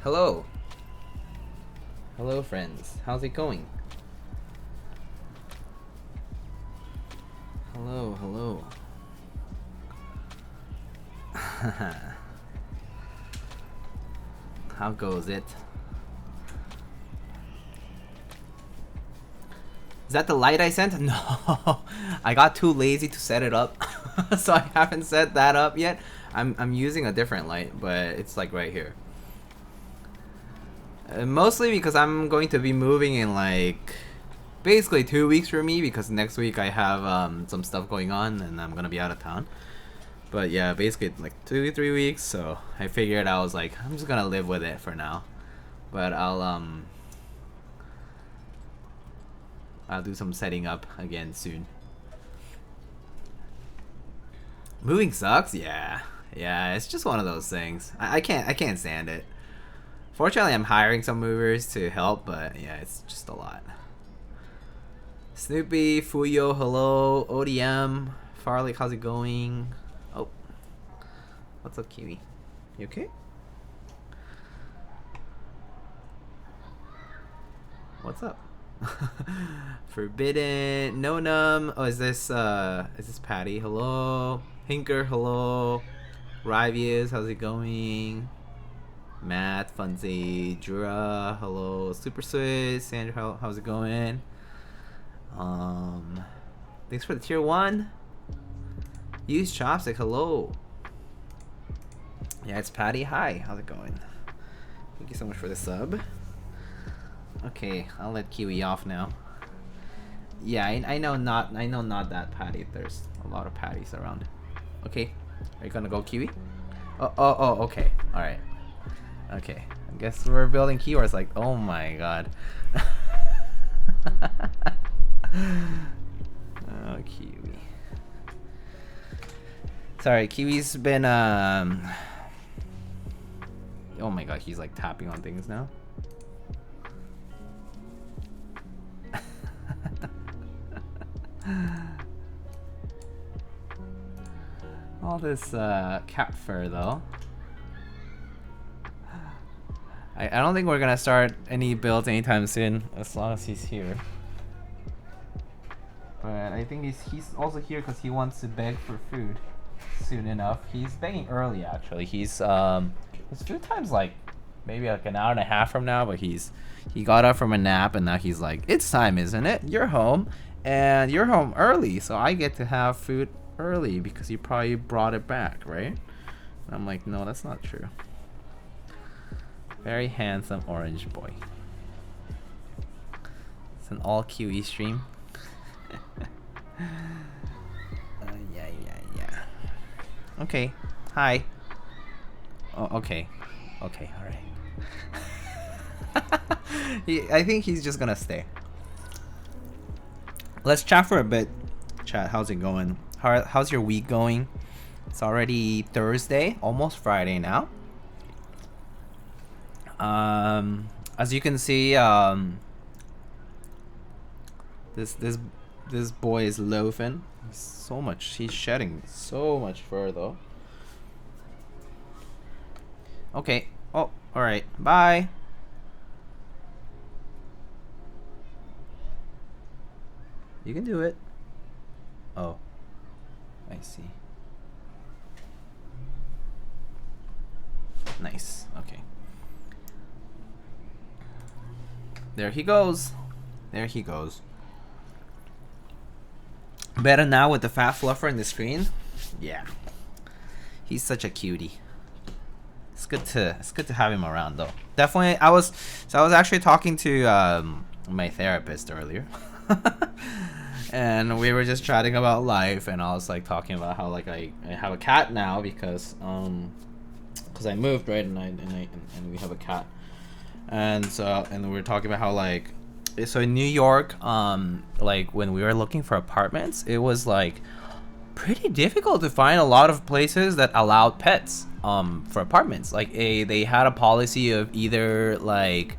Hello. Hello, friends. How's it going? Hello, hello. How goes it? Is that the light I sent? No. I got too lazy to set it up. So I haven't set that up yet. I'm using a different light, but it's like right here. Mostly because I'm going to be moving in like basically 2 weeks for me, because next week I have some stuff going on and I'm gonna be out of town. But yeah, basically like 2 to 3 weeks. So I figured, I was like, I'm just gonna live with it for now. But I'll do some setting up again soon. Moving sucks, yeah. Yeah, it's just one of those things. I can't stand it. Fortunately, I'm hiring some movers to help, but yeah, it's just a lot. Snoopy, Fuyo, hello. ODM, Farley, how's it going? Oh, what's up, Kiwi? You okay? What's up? Forbidden, no num. Oh, is this Patty? Hello, Hinker. Hello, Rivius. How's it going? Matt, Funzy, Jura. Hello, Super Swiss. Sandra, how's it going? Thanks for the tier 1. Use chopstick. Hello. Yeah, it's Patty. Hi, how's it going? Thank you so much for the sub. Okay, I'll let Kiwi off now. Yeah, I know not that Patty. There's a lot of Patties around. Okay, are you gonna go Kiwi? Oh, okay. All right. Okay, I guess we're building keywords. Like, oh my god. Oh, Kiwi. Sorry, Kiwi's been oh my god, he's like tapping on things now. All this cat fur though. I don't think we're gonna start any builds anytime soon, as long as he's here. But I think he's also here because he wants to beg for food soon enough. He's begging early actually. His food time's like maybe like an hour and a half from now, but he got up from a nap and now he's like, it's time, isn't it? You're home and you're home early, so I get to have food early because you probably brought it back, right? And I'm like, no, that's not true. Very handsome orange boy. It's an all QE stream. Yeah. Okay. Hi. Oh, okay. Okay, alright. I think he's just gonna stay. Let's chat for a bit. Chat, how's it going? How's your week going? It's already Thursday, almost Friday now. As you can see, this boy is loafing. He's shedding so much fur though. Okay. Oh, alright. Bye. You can do it. Oh. I see. Nice. Okay. There he goes. There he goes. Better now with the fat fluffer in the screen. Yeah. He's such a cutie. It's good to have him around though. Definitely I was actually talking to my therapist earlier. And we were just chatting about life and I was like talking about how like I have a cat now because I moved, right, and we have a cat. And we were talking about how like, so in New York, like when we were looking for apartments, it was like pretty difficult to find a lot of places that allowed pets for apartments. Like they had a policy of either like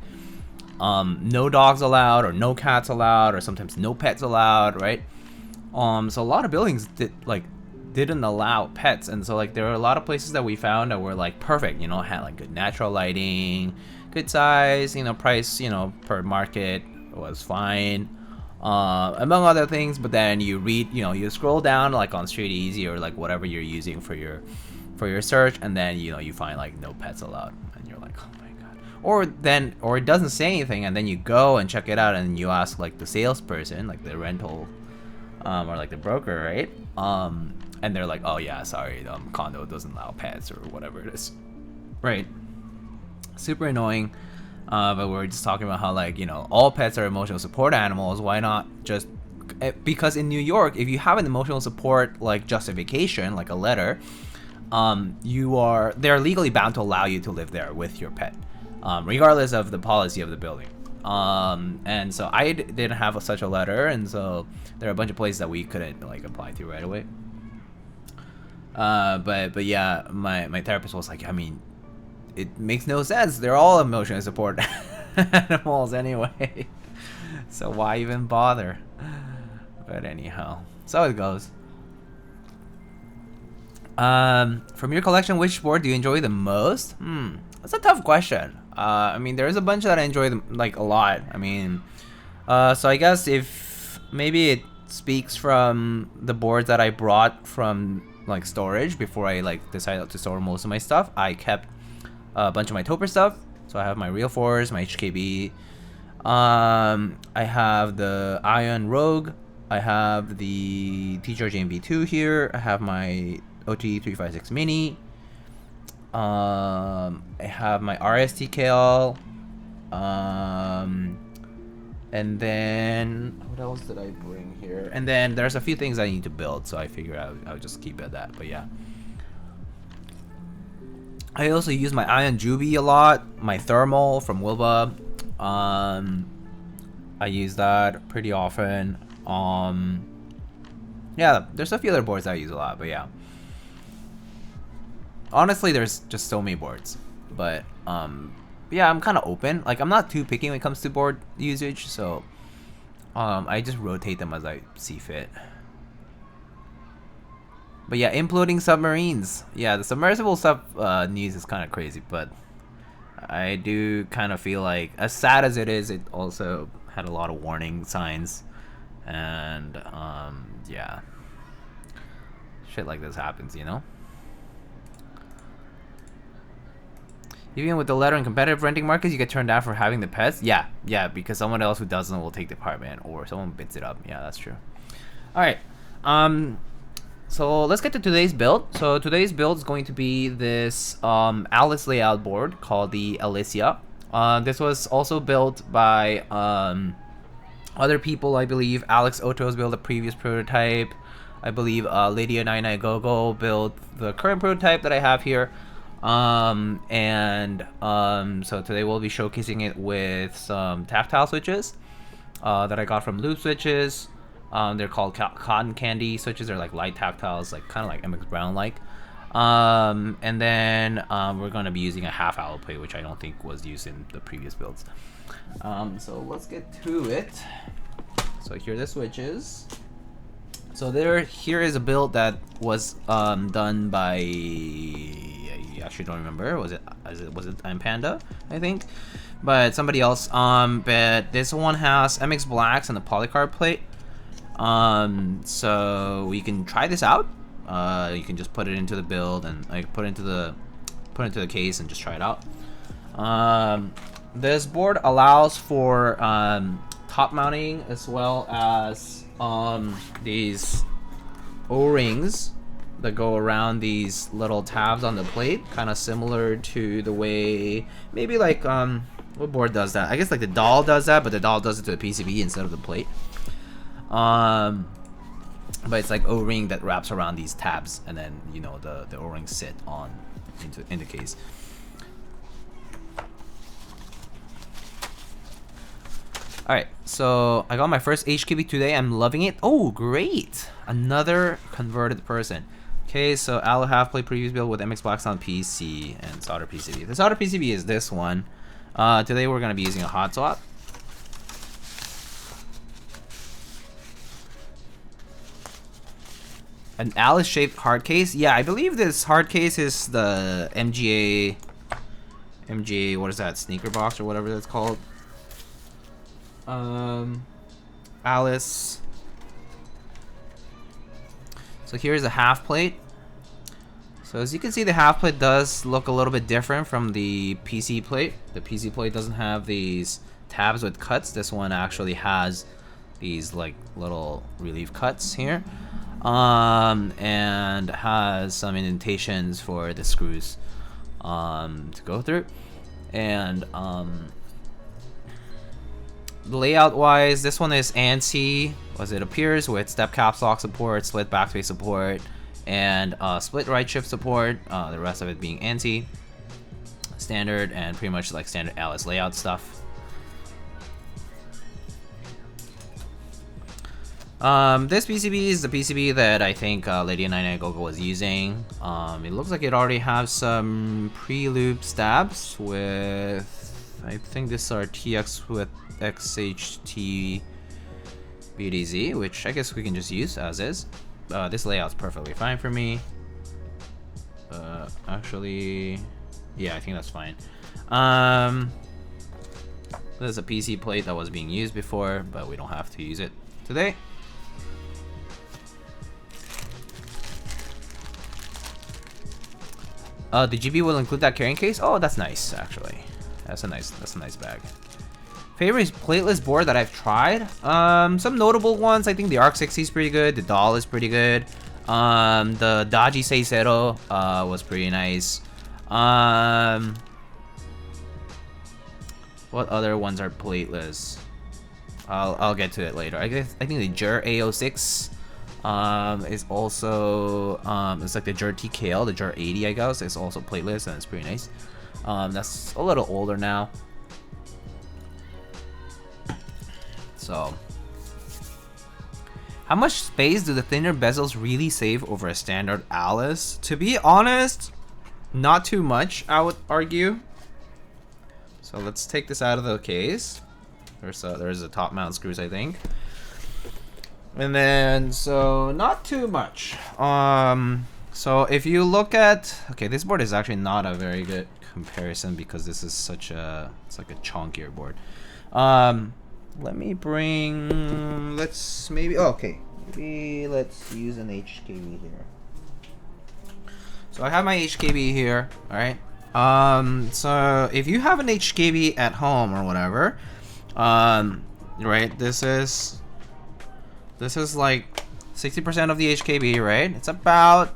no dogs allowed or no cats allowed or sometimes no pets allowed, right? So a lot of buildings didn't allow pets, and so like there were a lot of places that we found that were like perfect, you know, had like good natural lighting, good size, you know, price, you know, per market was fine, among other things. But then you read, you know, you scroll down like on Street Easy or like whatever you're using for your search, and then you know you find like no pets allowed, and you're like, oh my god. Or it doesn't say anything, and then you go and check it out, and you ask like the salesperson, like the rental, or like the broker, right? And they're like, oh yeah, sorry, condo doesn't allow pets or whatever it is, right? Super annoying. But we're just talking about how like, you know, all pets are emotional support animals. Why not just, because in New York, if you have an emotional support like justification, like a letter, they're legally bound to allow you to live there with your pet, regardless of the policy of the building. And so I didn't have such a letter, and so there are a bunch of places that we couldn't like apply to right away. But yeah, my therapist was like, I mean, it makes no sense. They're all emotional support animals anyway. So why even bother? But anyhow, so it goes. From your collection, which board do you enjoy the most? That's a tough question. I mean, there's a bunch that I enjoy like a lot. I mean, So I guess if maybe it speaks from the boards that I brought from like storage before I like decided to store most of my stuff. I kept a bunch of my Topper stuff. So I have my Real 4s, my HKB. I have the Ion Rogue. I have the T-Charge MV2 here. I have my OT356 Mini. I have my RSTKL. And then what else did I bring here? And then there's a few things I need to build, so I figure I'll just keep it at that. But yeah, I also use my Ion Juby a lot, my Thermal from Wilba. I use that pretty often. Yeah, there's a few other boards I use a lot, but yeah. Honestly, there's just so many boards, but yeah, I'm kind of open. Like, I'm not too picky when it comes to board usage, so I just rotate them as I see fit. But yeah, imploding submarines. Yeah, the submersible stuff news is kind of crazy, but I do kind of feel like, as sad as it is, it also had a lot of warning signs, and yeah, shit like this happens, you know. Even with the letter in competitive renting markets, you get turned down for having the pets. Yeah, because someone else who doesn't will take the apartment, or someone bids it up. Yeah, that's true. All right, so let's get to today's build. So today's build is going to be this Alice layout board called the Alicia. This was also built by other people, I believe. Alex Oto's built a previous prototype. I believe Lydia 99GoGo built the current prototype that I have here. So today we'll be showcasing it with some tactile switches that I got from Lube switches. They're called cotton candy switches. They're like light tactiles, like kind of like MX Brown like. And then we're going to be using a half alloy plate, which I don't think was used in the previous builds. So let's get to it. So here are the switches. So here is a build that was done by, I actually don't remember. Was it I'm Panda, I think, but somebody else. But this one has MX Blacks and the polycarb plate. So we can try this out. You can just put it into the build and like put it into the case and just try it out. This board allows for top mounting as well as these O-rings that go around these little tabs on the plate, kind of similar to the way maybe like what board does that? I guess like the doll does that, but the doll does it to the PCB instead of the plate. But it's like O-ring that wraps around these tabs, and then you know the O-rings sit on in the case. Alright, so I got my first HKB today. I'm loving it. Oh, great! Another converted person. Okay, so Allo half plate previous build with MX Blacks on PC and solder PCB. The solder PCB is this one. Today we're going to be using a hot swap. An Alice shaped hard case. Yeah, I believe this hard case is the MGA, what is that, sneaker box or whatever that's called. Alice. So here's a half plate. So as you can see, the half plate does look a little bit different from the PC plate. The PC plate doesn't have these tabs with cuts. This one actually has these like little relief cuts here. And has some indentations for the screws to go through. And layout wise, this one is ANSI as it appears, with step caps lock support, split backspace support, and split right shift support. The rest of it being ANSI standard and pretty much like standard Alice layout stuff. This PCB is the PCB that I think Lydia 99GoGo was using. It looks like it already has some pre-lube stabs with, I think these are TX with XHT-BDZ, which I guess we can just use as is. This layout's perfectly fine for me. Actually, yeah, I think that's fine. This is a PC plate that was being used before, but we don't have to use it today. The GB will include that carrying case. Oh, that's nice, actually. That's a nice bag. Favorite plateless board that I've tried. Some notable ones. I think the ARC 60 is pretty good. The Doll is pretty good. The Daji Seisero was pretty nice. What other ones are plateless? I'll get to it later. I think the Jur A06 is also it's like the Jur TKL, the Jur 80 I guess. It's also plateless and it's pretty nice. That's a little older now. So, how much space do the thinner bezels really save over a standard Alice? To be honest, not too much, I would argue. So let's take this out of the case. There's a top mount screws, I think. And then, so not too much. So if you look at, okay, this board is actually not a very good comparison because this is such a, it's like a chunkier board. Let me bring, let's maybe, oh, okay, maybe let's use an HKB here. So I have my HKB here, all right. So if you have an HKB at home or whatever, right, this is like 60% of the HKB, right? It's about,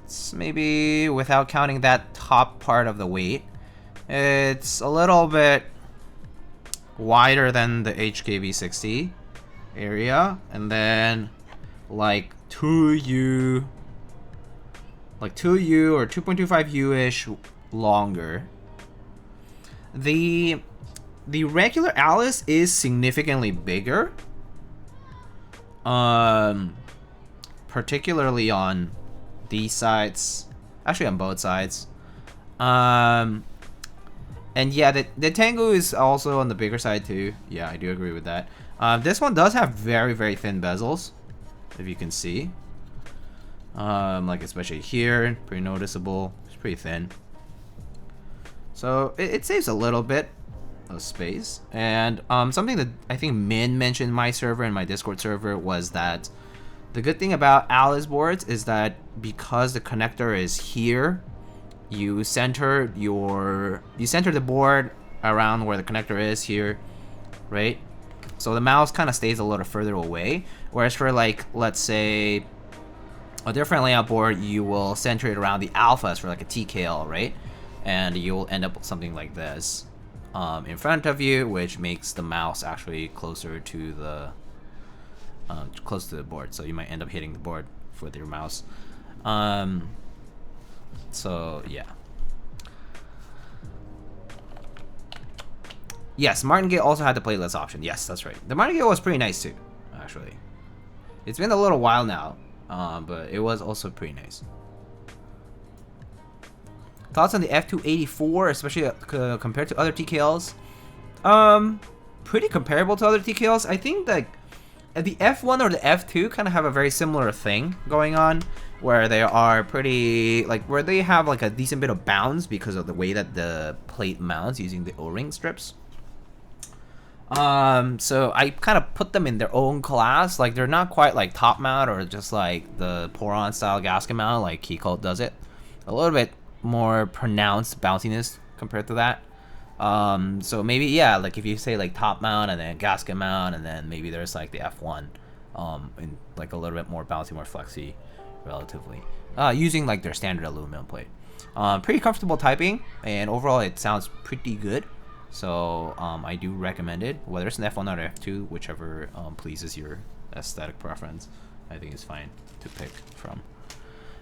it's maybe without counting that top part of the weight, it's a little bit wider than the HKB 60 area, and then like 2U or 2.25U-ish longer. The regular Alice is significantly bigger, particularly on these sides, actually on both sides. And yeah, the Tengu is also on the bigger side too. Yeah, I do agree with that. This one does have very, very thin bezels, if you can see. Like especially here, pretty noticeable. It's pretty thin. So it saves a little bit of space. And something that I think Min mentioned in my server and my Discord server was that the good thing about Alice boards is that because the connector is here, you center the board around where the connector is here, right? So the mouse kind of stays a little further away. Whereas for, like, let's say a different layout board, you will center it around the alphas for like a TKL, right? And you will end up with something like this in front of you, which makes the mouse actually closer to the board. So you might end up hitting the board with your mouse. So yeah. Yes, Martingale also had the playlist option. Yes, that's right. The Martingale was pretty nice too, actually. It's been a little while now, but it was also pretty nice. Thoughts on the F284, especially compared to other TKLs? Pretty comparable to other TKLs. I think that the F1 or the F2 kind of have a very similar thing going on, where they are pretty, like, where they have like a decent bit of bounce because of the way that the plate mounts using the O-ring strips. So I kind of put them in their own class. Like, they're not quite like top mount or just like the Poron style gasket mount like Keycap does it. A little bit more pronounced bounciness compared to that. So maybe, yeah, like if you say like top mount and then gasket mount, and then maybe there's like the F1, and like a little bit more bouncy, more flexy relatively, using like their standard aluminum plate. Pretty comfortable typing, and overall it sounds pretty good. So I do recommend it, whether it's an F1 or F2, whichever pleases your aesthetic preference. I think it's fine to pick from.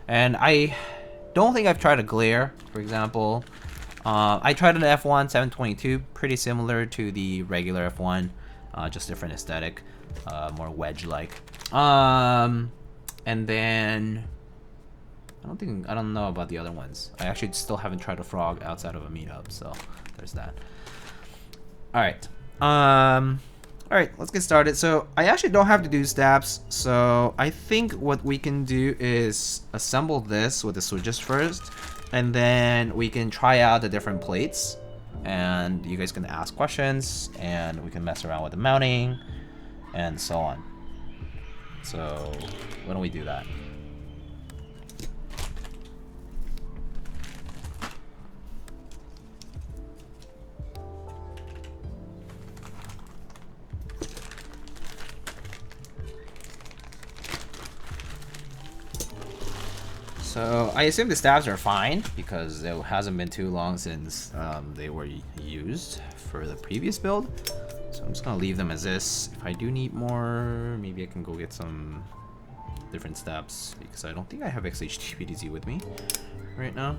And I don't think I've tried a glare, for example. I tried an F1 722, pretty similar to the regular F1, just different aesthetic, more wedge-like. And then I don't know about the other ones. I actually still haven't tried a frog outside of a meetup, so there's that. All right. All right, let's get started. So I actually don't have to do stabs. So I think what we can do is assemble this with the switches first, and then we can try out the different plates and you guys can ask questions, and we can mess around with the mounting, and so on. So why don't we do that? So I assume the stabs are fine because it hasn't been too long since they were used for the previous build. So I'm just gonna leave them as this. If I do need more, maybe I can go get some different stabs because I don't think I have XHT-BDZ with me right now.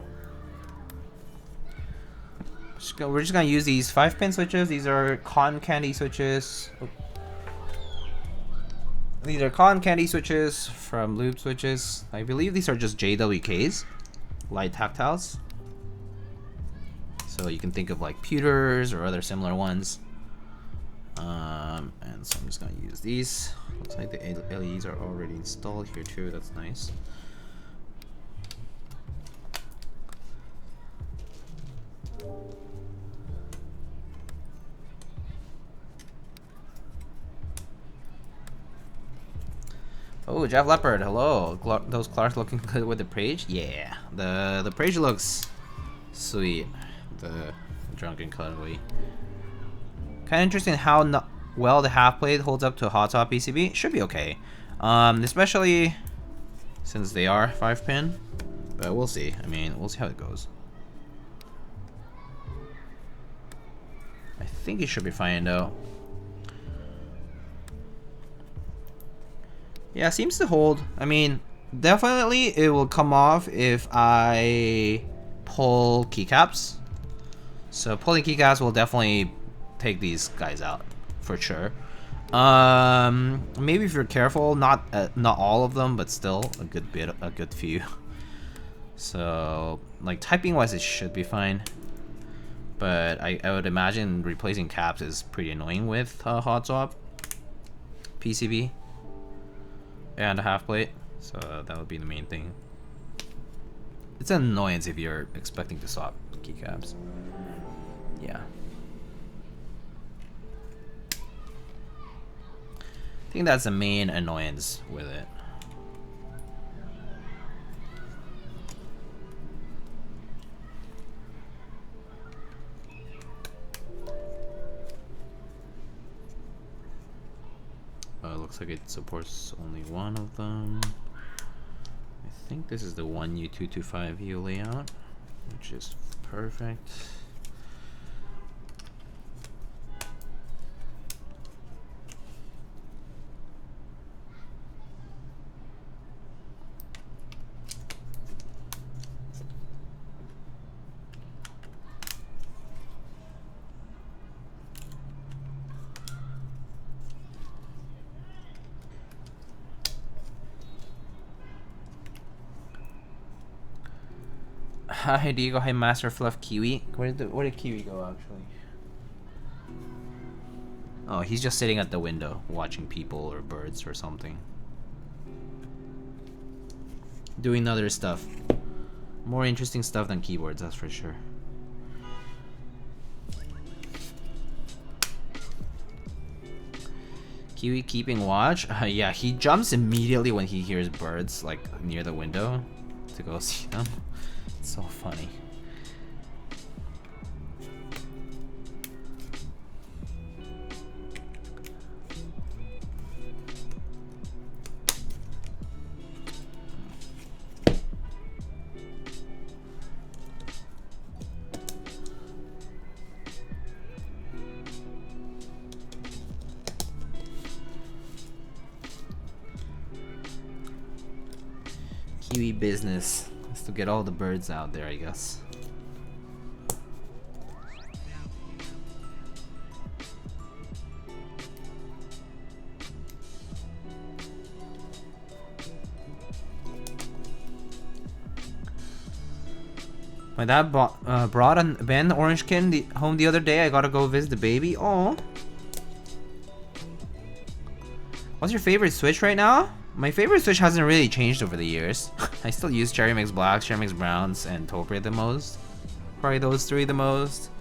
We're just gonna use these 5-pin switches. These are cotton candy switches. These are cotton candy switches from Lube switches. I believe these are just JWKs, light tactiles. So you can think of like pewters or other similar ones. And so I'm just gonna use these. Looks like the LEDs are already installed here too. That's nice. Oh, Jeff Leopard, hello. Those Clarks looking good with the Prage? Yeah, the Prage looks sweet. The drunken cuddly. Kind of interesting how well the half plate holds up to a hot top PCB. Should be okay, especially since they are 5-pin. But we'll see. I mean, we'll see how it goes. I think it should be fine though. Yeah, seems to hold. I mean, definitely it will come off if I pull keycaps. So pulling keycaps will definitely take these guys out for sure. Maybe if you're careful, not all of them, but still a good few. So like typing wise, it should be fine. But I would imagine replacing caps is pretty annoying with hot swap PCB. And a half plate, so that would be the main thing. It's an annoyance if you're expecting to swap keycaps. Yeah. I think that's the main annoyance with it. Looks like it supports only one of them. I think this is the 1U225U layout, which is perfect. Hi Diego, hi Master Fluff Kiwi. Where did Kiwi go actually? Oh, he's just sitting at the window watching people or birds or something. Doing other stuff. More interesting stuff than keyboards, that's for sure. Kiwi keeping watch? Yeah, he jumps immediately when he hears birds like near the window to go see them. It's so funny. Kiwi business. To get all the birds out there, I guess. My dad brought Ben Orangekin home the other day. I gotta go visit the baby. Oh. What's your favorite Switch right now? My favorite Switch hasn't really changed over the years. I still use Cherry Mix Blacks, Cherry Mix Browns, and Topria the most. Probably those three the most.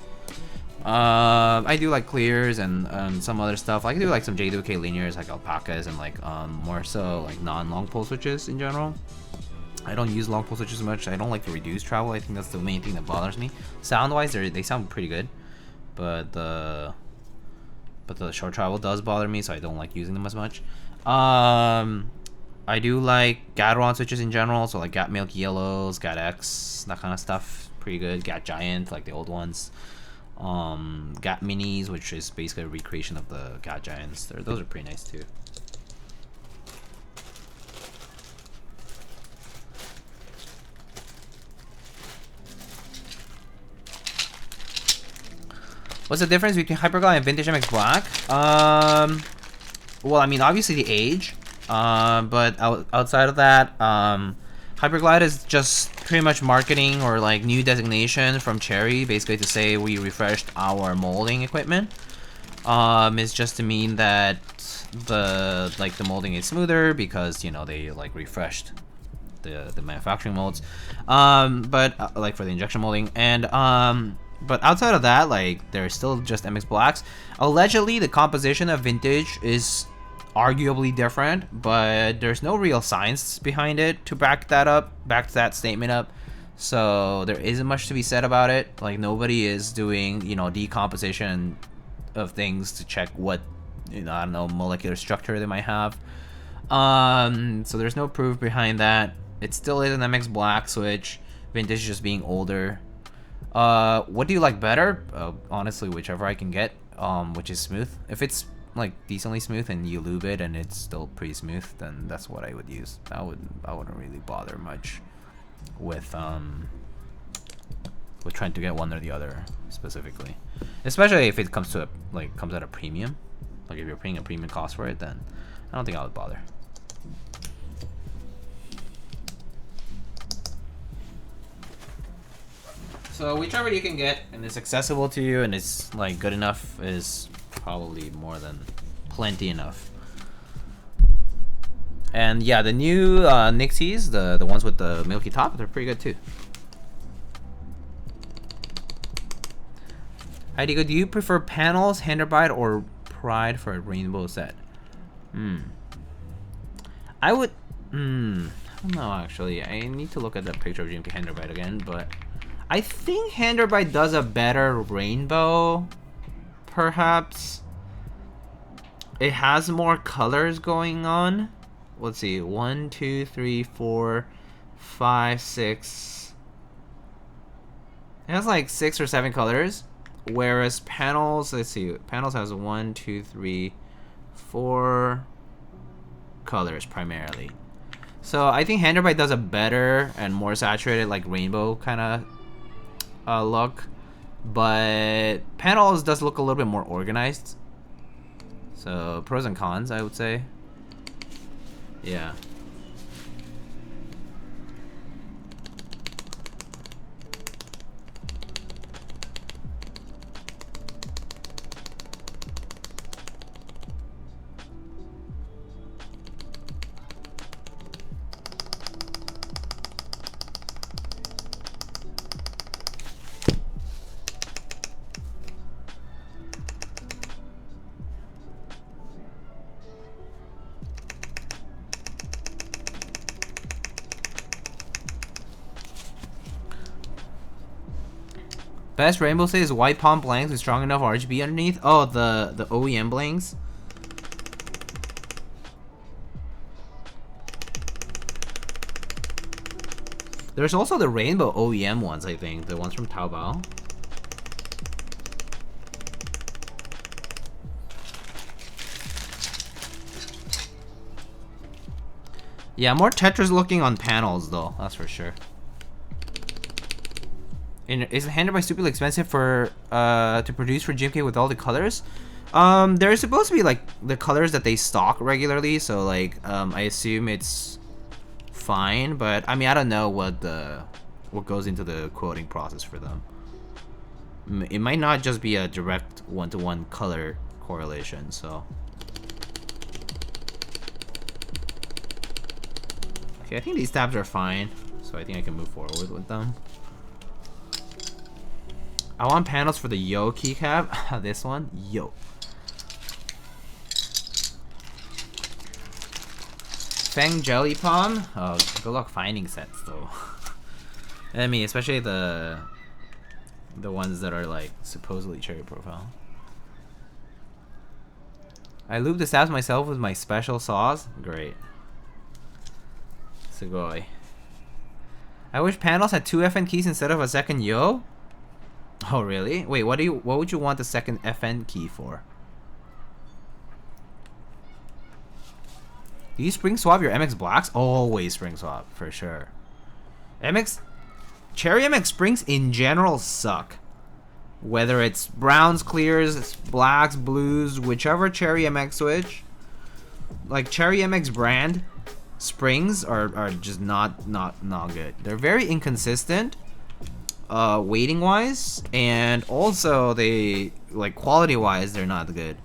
I do like clears and some other stuff. I do like some J2K linears, like alpacas, and like more so like non-long pole switches in general. I don't use long pole switches much. I don't like to reduce travel. I think that's the main thing that bothers me. Sound-wise, they sound pretty good, but the short travel does bother me, so I don't like using them as much. I do like Gateron switches in general, so like Gat Milk Yellows, Gat X, that kind of stuff, pretty good. Gat Giant, like the old ones. Gat Minis, which is basically a recreation of the Gat Giants. Those are pretty nice too. What's the difference between Hyperglide and Vintage MX Black? Well, I mean, obviously the age. But outside of that, Hyperglide is just pretty much marketing or like new designation from Cherry, basically to say we refreshed our molding equipment. It's just to mean that the molding is smoother because, you know, they like refreshed the manufacturing molds. But like for the injection molding, and but outside of that, like they're still just MX Blacks. Allegedly, the composition of Vintage is arguably different, but there's no real science behind it to back that statement up. So there isn't much to be said about it. Like nobody is doing, you know, decomposition of things to check what, you know, I don't know, molecular structure they might have. So there's no proof behind that. It still is an MX Black switch. Vintage just being older. What do you like better? Honestly, whichever I can get, which is smooth. If it's like decently smooth and you lube it and it's still pretty smooth, then that's what I would use. I wouldn't really bother much with trying to get one or the other specifically, especially if it comes to comes at a premium. Like if you're paying a premium cost for it, then I don't think I would bother. So whichever you can get and it's accessible to you and it's like good enough is probably more than plenty enough. And yeah, the new Nixies, the ones with the milky top, they're pretty good too. Heidigo, do you prefer panels, Handarbite, or Pride for a rainbow set? I would. I don't know actually. I need to look at the picture of GMK Handarbite again, but I think Handarbite does a better rainbow, perhaps. It has more colors going on. Let's see, 1, 2, 3, 4, 5, 6. It has like 6 or 7 colors, whereas panels, let's see, panels has 1, 2, 3, 4 colors primarily. So I think Handarbite does a better and more saturated, like rainbow kind of look, but panels does look a little bit more organized. So pros and cons, I would say. Yeah. Best rainbow set is white palm blanks with strong enough RGB underneath. Oh, the OEM blanks. There's also the rainbow OEM ones, I think. The ones from Taobao. Yeah, more Tetris looking on panels though, that's for sure. Is the Handarbite stupidly expensive for to produce for GMK with all the colors? They're supposed to be like the colors that they stock regularly, so like I assume it's fine, but I mean I don't know what goes into the quoting process for them. It might not just be a direct one-to-one color correlation, so. Okay, I think these tabs are fine, so I think I can move forward with them. I want panels for the Yo keycap. This one, Yo. Fang Jelly Palm. Oh, good luck finding sets though. I mean, especially the ones that are like supposedly cherry profile. I lube the stabs myself with my special sauce. Great. Sugoi. I wish panels had 2 FN keys instead of a second Yo. Oh really? Wait, what would you want the second FN key for? Do you spring swap your MX blacks? Always spring swap, for sure. Cherry MX springs in general suck. Whether it's browns, clears, blacks, blues, whichever Cherry MX switch. Like Cherry MX brand springs are just not good. They're very inconsistent, weighting wise, and also they like quality wise they're not good.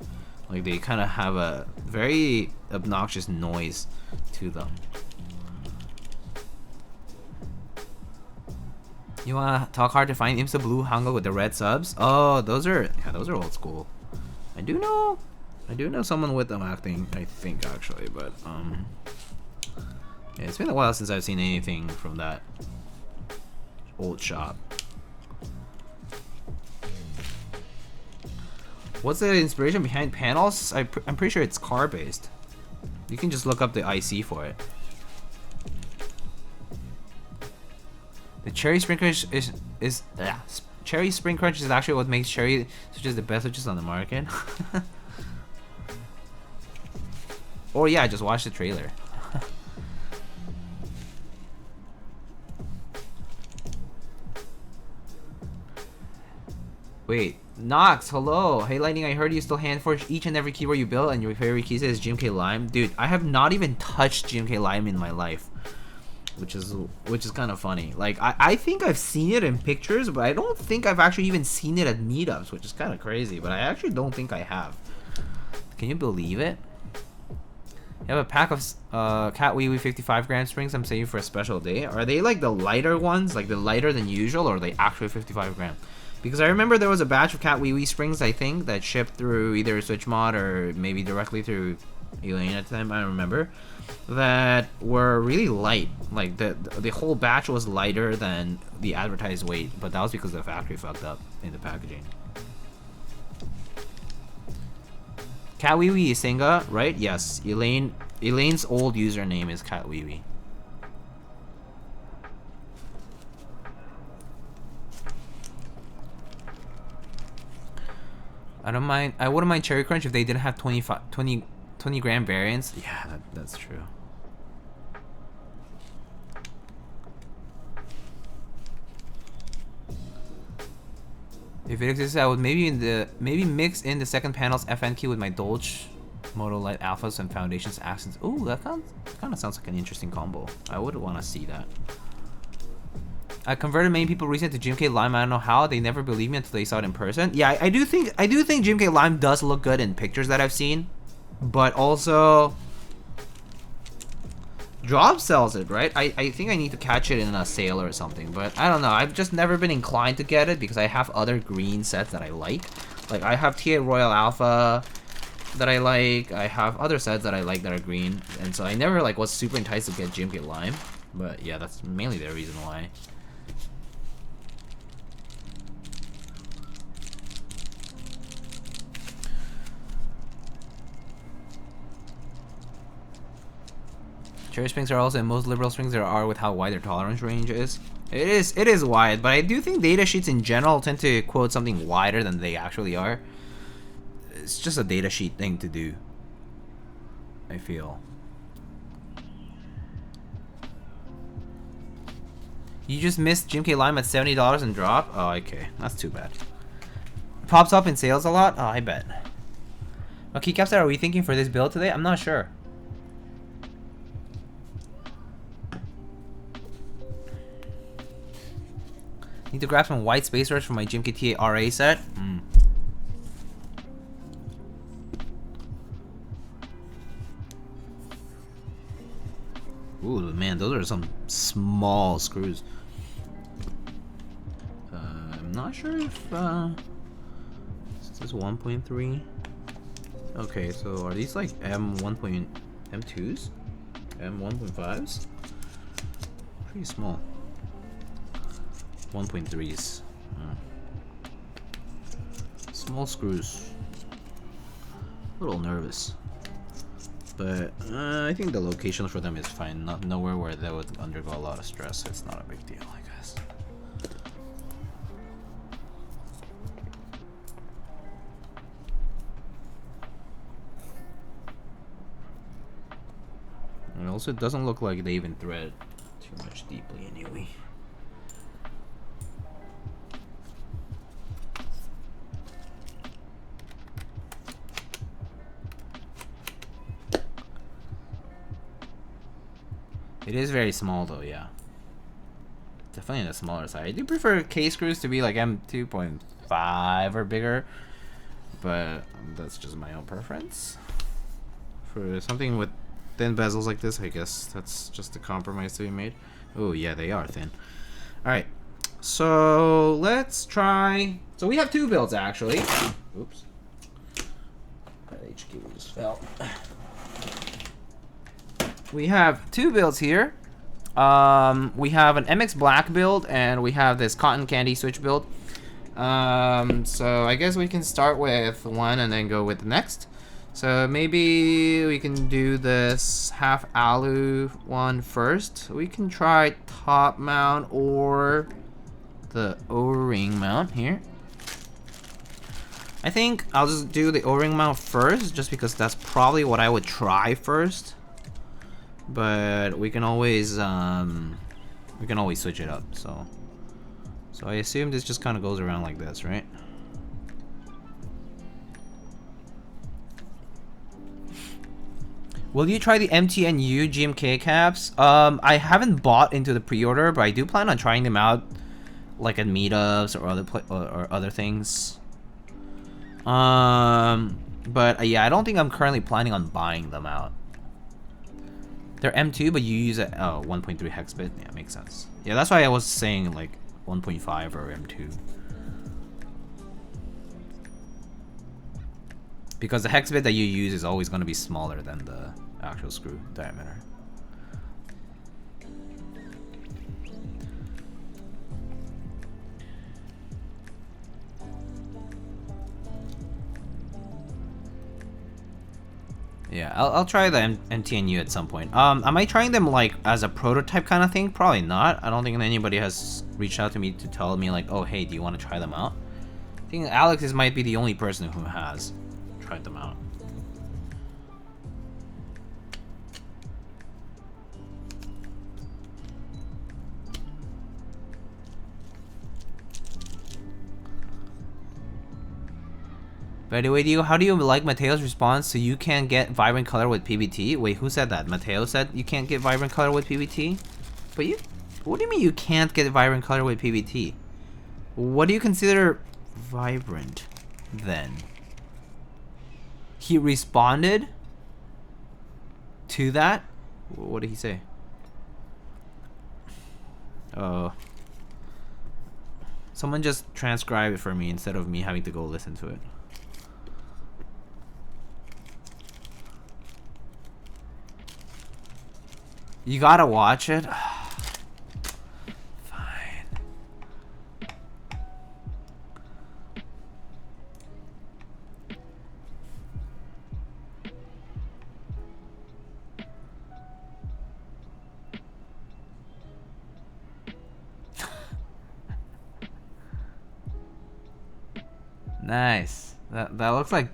Like they kind of have a very obnoxious noise to them. You wanna talk hard to find Imsa Blue Hanga with the red subs? Oh, those are old school. I do know someone with them acting, I think actually, but yeah, it's been a while since I've seen anything from that old shop. What's the inspiration behind panels? I'm pretty sure it's car based. You can just look up the IC for it. The cherry spring crunch is cherry spring crunch is actually what makes cherry switches the best switches on the market. Or yeah, just watch the trailer. Wait, Nox, hello. Hey Lightning, I heard you still hand forge each and every keyboard you build and your favorite key set is GMK Lime. Dude, I have not even touched GMK Lime in my life. Which is kind of funny. Like I think I've seen it in pictures, but I don't think I've actually even seen it at meetups, which is kind of crazy. But I actually don't think I have. Can you believe it? You have a pack of Cat Wee Wee 55 gram springs I'm saving for a special day. Are they like the lighter ones, like the lighter than usual, or are they actually 55 gram? Because I remember there was a batch of Cat Wee Wee springs, I think, that shipped through either SwitchMod or maybe directly through Elaine at the time, I don't remember, that were really light. Like the whole batch was lighter than the advertised weight, but that was because the factory fucked up in the packaging. Cat Wee Wee Isenga, right? Yes, Elaine's old username is Cat Wee Wee. I wouldn't mind Cherry Crunch if they didn't have 20 gram variants. Yeah, that's true. If it exists, I would maybe mix in the second panel's FN key with my Dolce Moto Light Alphas and Foundations accents. Ooh, that kind of sounds like an interesting combo. I would want to see that. I converted many people recently to GMK Lime. I don't know how. They never believed me until they saw it in person. Yeah, I do think GMK Lime does look good in pictures that I've seen, but also Drop sells it, right? I think I need to catch it in a sale or something, but I don't know. I've just never been inclined to get it because I have other green sets that I like. Like I have TA Royal Alpha that I like. I have other sets that I like that are green, and so I never like was super enticed to get GMK Lime. But yeah, that's mainly the reason why. Cherry springs are also in most liberal springs there are with how wide their tolerance range is. It is wide, but I do think datasheets in general tend to quote something wider than they actually are. It's just a datasheet thing to do, I feel. You just missed GMK Lime at $70 and drop? Oh, okay. That's too bad. Pops up in sales a lot? Oh, I bet. What keycaps are we thinking for this build today? I'm not sure. Need to grab some white spacers for my GMK TA RA set. Ooh, man, those are some small screws. I'm not sure if this is 1.3. Okay, so are these like M2s? M1.5s? Pretty small. 1.3s. Small screws. A little nervous. But I think the location for them is fine. Nowhere where they would undergo a lot of stress. So it's not a big deal, I guess. And also, it doesn't look like they even thread too much deeply anyway. It is very small though, yeah. Definitely on the smaller side. I do prefer K screws to be like M2.5 or bigger, but that's just my own preference. For something with thin bezels like this, I guess that's just a compromise to be made. Oh yeah, they are thin. Alright, so let's try. So we have two builds actually. Oops. That HQ just fell. We have two builds here. We have an MX Black build and we have this Cotton Candy Switch build. So I guess we can start with one and then go with the next. So maybe we can do this half alu one first. We can try top mount or the O-ring mount here. I think I'll just do the O-ring mount first, just because that's probably what I would try first. But we can always switch it up. So I assume this just kind of goes around like this, right? Will you try the MTNU GMK caps? I haven't bought into the pre-order, but I do plan on trying them out, like at meetups or other things. But yeah, I don't think I'm currently planning on buying them out. They're M2, but you use a 1.3 hex bit. Yeah, makes sense. Yeah, that's why I was saying like 1.5 or M2. Because the hex bit that you use is always going to be smaller than the actual screw diameter. Yeah, I'll try the MTNU at some point. Am I trying them like as a prototype kind of thing? Probably not. I don't think anybody has reached out to me to tell me like, oh hey, do you want to try them out? I think Alex might be the only person who has tried them out. By the way, how do you like Mateo's response to you can't get vibrant color with PBT? Wait, who said that? Mateo said you can't get vibrant color with PBT? But what do you mean you can't get vibrant color with PBT? What do you consider vibrant then? He responded to that? What did he say? Oh. Someone just transcribed it for me instead of me having to go listen to it. You gotta watch it. Fine. Nice. That looks like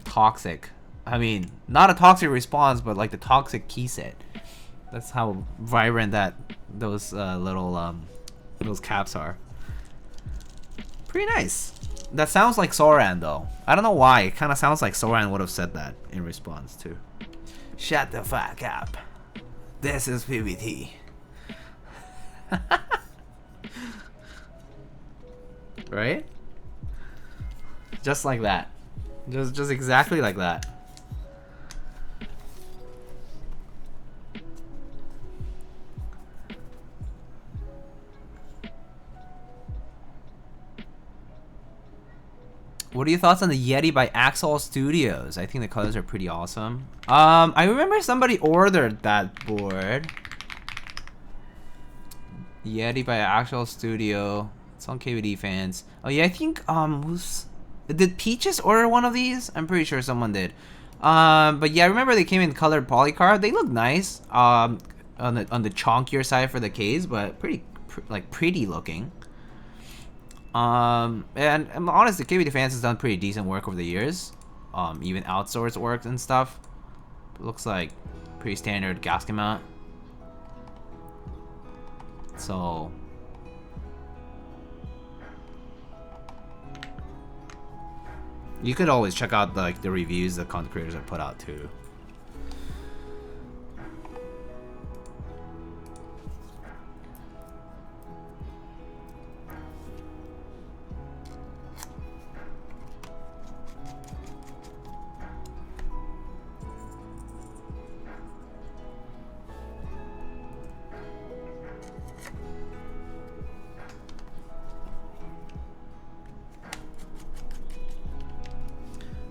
toxic. I mean, not a toxic response, but like the toxic key set. That's how vibrant those those caps are. Pretty nice. That sounds like Soran though. I don't know why. It kind of sounds like Soran would have said that in response to. Shut the fuck up. This is PBT. Right? Just like that. Just exactly like that. What are your thoughts on the Yeti by Axel Studios? I think the colors are pretty awesome. I remember somebody ordered that board. Yeti by Axel Studio. It's on KVD fans. Oh yeah, I think did Peaches order one of these? I'm pretty sure someone did. But yeah, I remember they came in colored polycarb. They look nice. On the chonkier side for the case, but pretty looking. And I'm honest, the KVD fans has done pretty decent work over the years. Even outsourced work and stuff. It looks like pretty standard gasket mount. So you could always check out the reviews that content creators have put out too.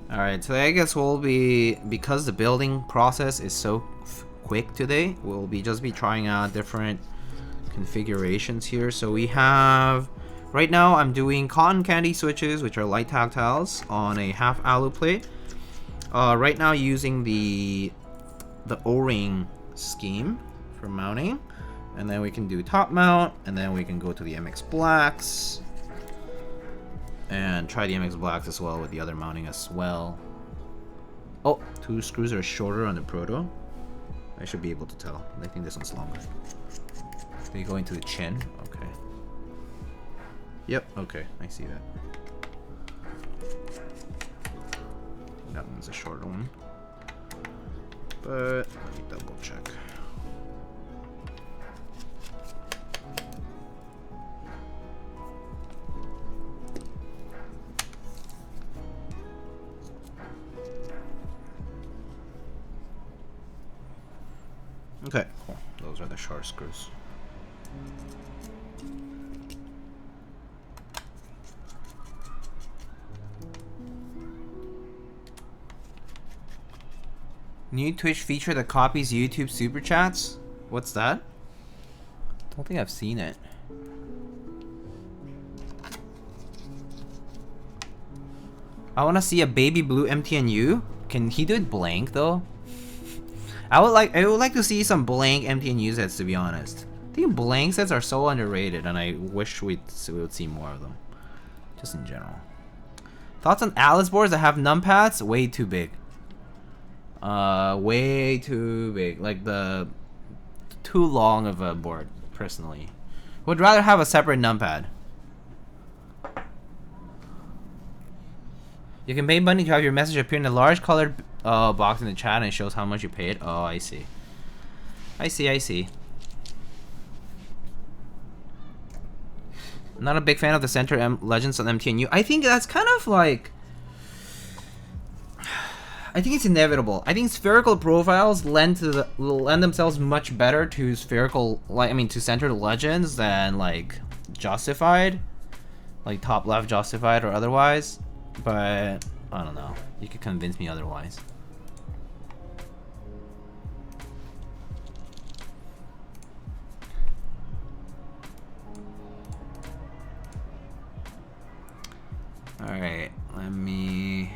Alright, today I guess we'll be, because the building process is so quick today, we'll just be trying out different configurations here. So we have, right now I'm doing cotton candy switches, which are light tactiles, on a half alu plate. Right now using the O-ring scheme for mounting. And then we can do top mount, and then we can go to the MX Blacks. And try the MX Blacks as well with the other mounting as well. Oh, 2 screws are shorter on the Proto. I should be able to tell. I think this one's longer. They go into the chin. Okay. Yep, okay. I see that. That one's a shorter one. But let me double check. Okay, cool. Those are the short screws. New Twitch feature that copies YouTube super chats? What's that? Don't think I've seen it. I want to see a baby blue MTNU. Can he do it blank though? I would like to see some blank MTNU sets, to be honest. I think blank sets are so underrated, and I wish we would see more of them. Just in general. Thoughts on Alice boards that have numpads? Way too big. Way too big. Like too long of a board, personally. Would rather have a separate numpad. You can pay money to have your message appear in a large colored box in the chat, and it shows how much you paid. Oh, I see. I see. I'm not a big fan of the center legends on MTNU. I think that's kind of like... I think it's inevitable. I think spherical profiles lend themselves much better to spherical, to centered legends than like justified, like top left justified or otherwise. But I don't know. You could convince me otherwise. Alright, let me...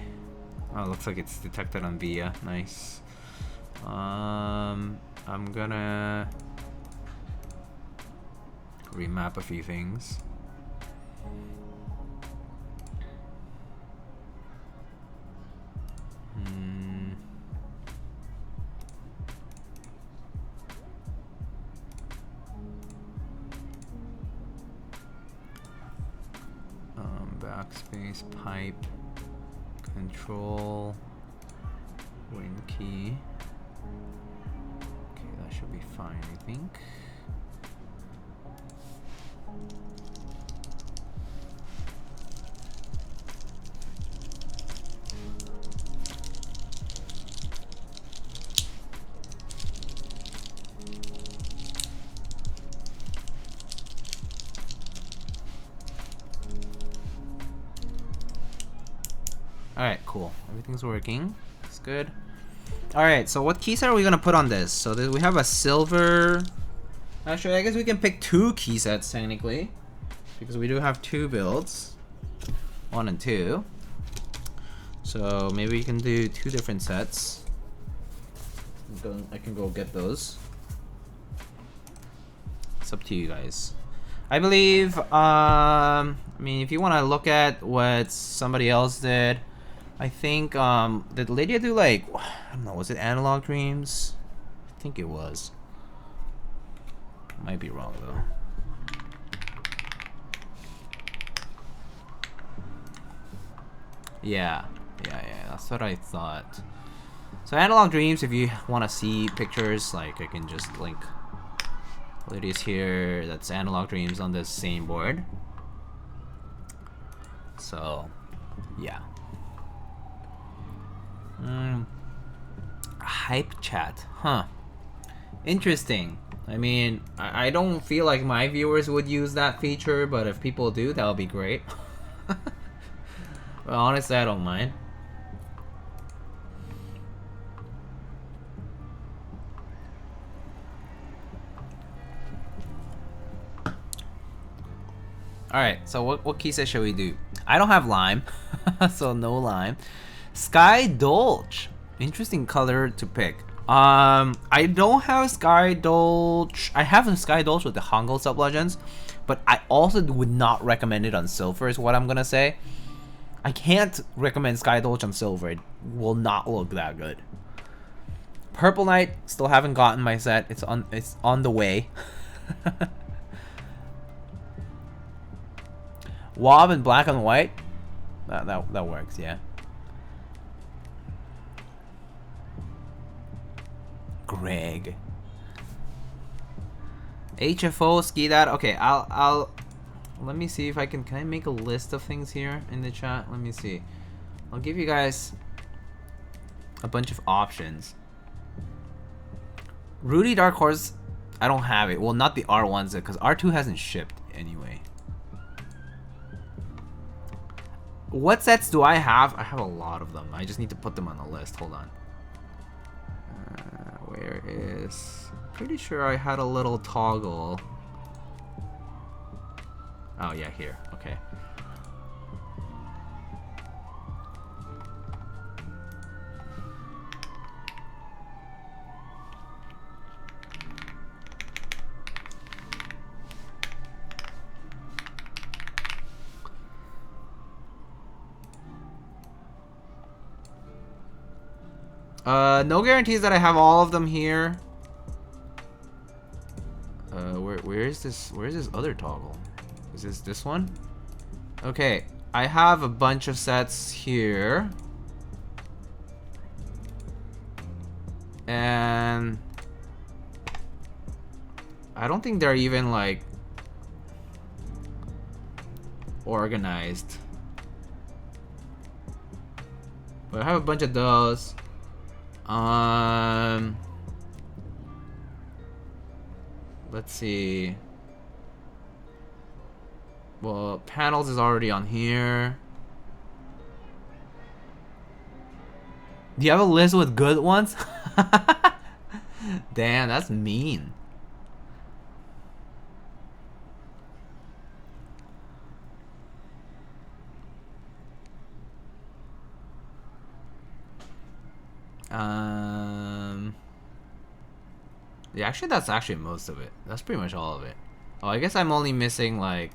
Oh, it looks like it's detected on VIA. Nice. I'm gonna remap a few things. Backspace, pipe, control, win key. Okay, that should be fine, I think. Alright, cool. Everything's working. It's good. Alright, so what keys are we gonna put on this? So we have a silver... Actually, I guess we can pick 2 key sets technically, because we do have 2 builds. 1 and 2. So maybe we can do 2 different sets. I can go get those. It's up to you guys. I believe, I mean, if you want to look at what somebody else did, I think, did Lydia do like, I don't know, was it Analog Dreams? I think it was. Might be wrong though. Yeah, that's what I thought. So Analog Dreams, if you want to see pictures, like I can just link Lydia's here. That's Analog Dreams on the same board. So, yeah. Hype chat, huh? Interesting. I mean, I don't feel like my viewers would use that feature, but if people do, that would be great. Well, honestly, I don't mind. Alright, so what key set should we do? I don't have lime, so no lime. Sky Dolce. Interesting color to pick. I don't have Sky Dolce. I have a Sky Dolce with the Hangul Sub-Legends, but I also would not recommend it on silver is what I'm gonna say. I can't recommend Sky Dolce on silver. It will not look that good. Purple Knight, still haven't gotten my set. It's on the way. Wob in black and white. That works, yeah. Greg. HFO ski that. Okay, I'll let me see if I can I make a list of things here in the chat? Let me see. I'll give you guys a bunch of options. Rudy Dark Horse, I don't have it. Well, not the R1s because R2 hasn't shipped anyway. What sets do I have? I have a lot of them. I just need to put them on the list. Hold on. Where is... Pretty sure I had a little toggle. Oh yeah, here. Okay. No guarantees that I have all of them here. Where is this? Where is this other toggle? Is this one? Okay, I have a bunch of sets here. And I don't think they're even like organized. But I have a bunch of those. Let's see. Well, panels is already on here. Do you have a list with good ones? Damn, that's mean. Yeah, actually that's actually most of it. That's pretty much all of it. Oh, I guess I'm only missing like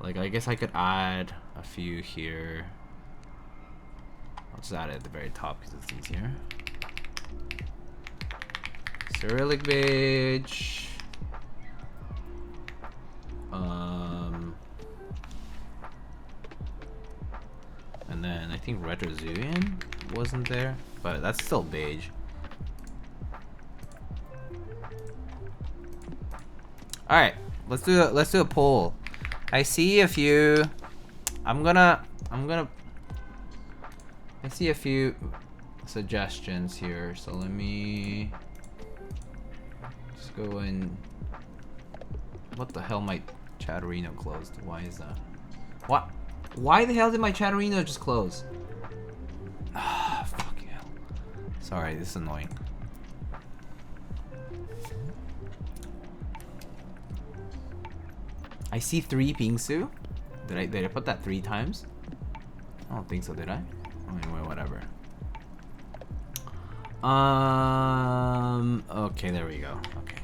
I guess I could add a few here. I'll just add it at the very top because it's easier. Cyrillic beige. And then I think Retrozuian wasn't there, but that's still beige. All right, let's do a poll. I see a few. I see a few suggestions here, so let me just go in. What the hell? My Chatterino closed. Why is that? What? Why the hell did my Chatterino just close? Sorry, this is annoying. I see 3 Pingsu. Did I put that 3 times? I don't think so, did I? Anyway, whatever. Okay, there we go. Okay.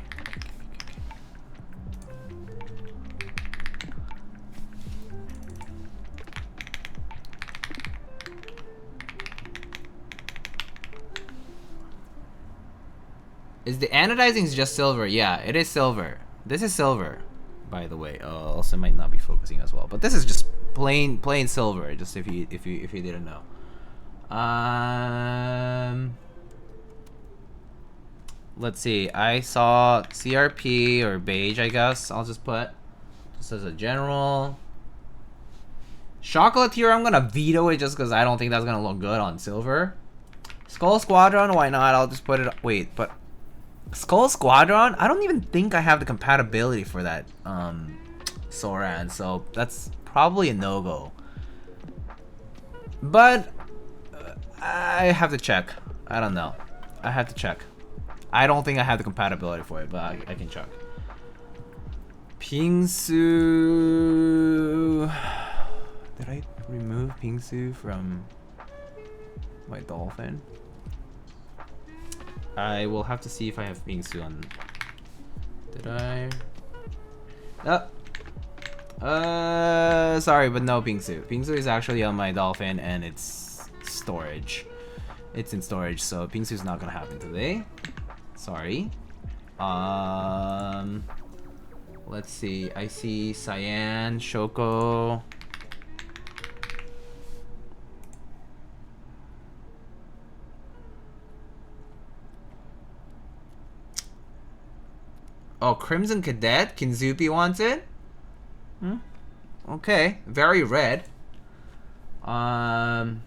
Is the anodizing just silver? Yeah, it is silver. This is silver, by the way. Also might not be focusing as well, but this is just plain silver. Just if you didn't know. Let's see. I saw CRP or beige. I guess I'll just put just as a general. Chocolatier, I'm gonna veto it just because I don't think that's gonna look good on silver. Skull Squadron, why not? I'll just put it. Wait, but Skull Squadron, I don't even think I have the compatibility for that Soran, so that's probably a no-go. But I have to check. I don't know. I have to check. I don't think I have the compatibility for it, but I can check. Pingsu. Did I remove Pingsu from my dolphin? I will have to see if I have Pingsu on. Did I? Sorry, but no Pingsu. Pingsu is actually on my dolphin and it's storage. It's in storage, so Pingsu is not gonna happen today. Sorry. Let's see. I see Cyan, Shoko. Oh, Crimson Cadet? Kinzupi wants it? Okay. Very red. But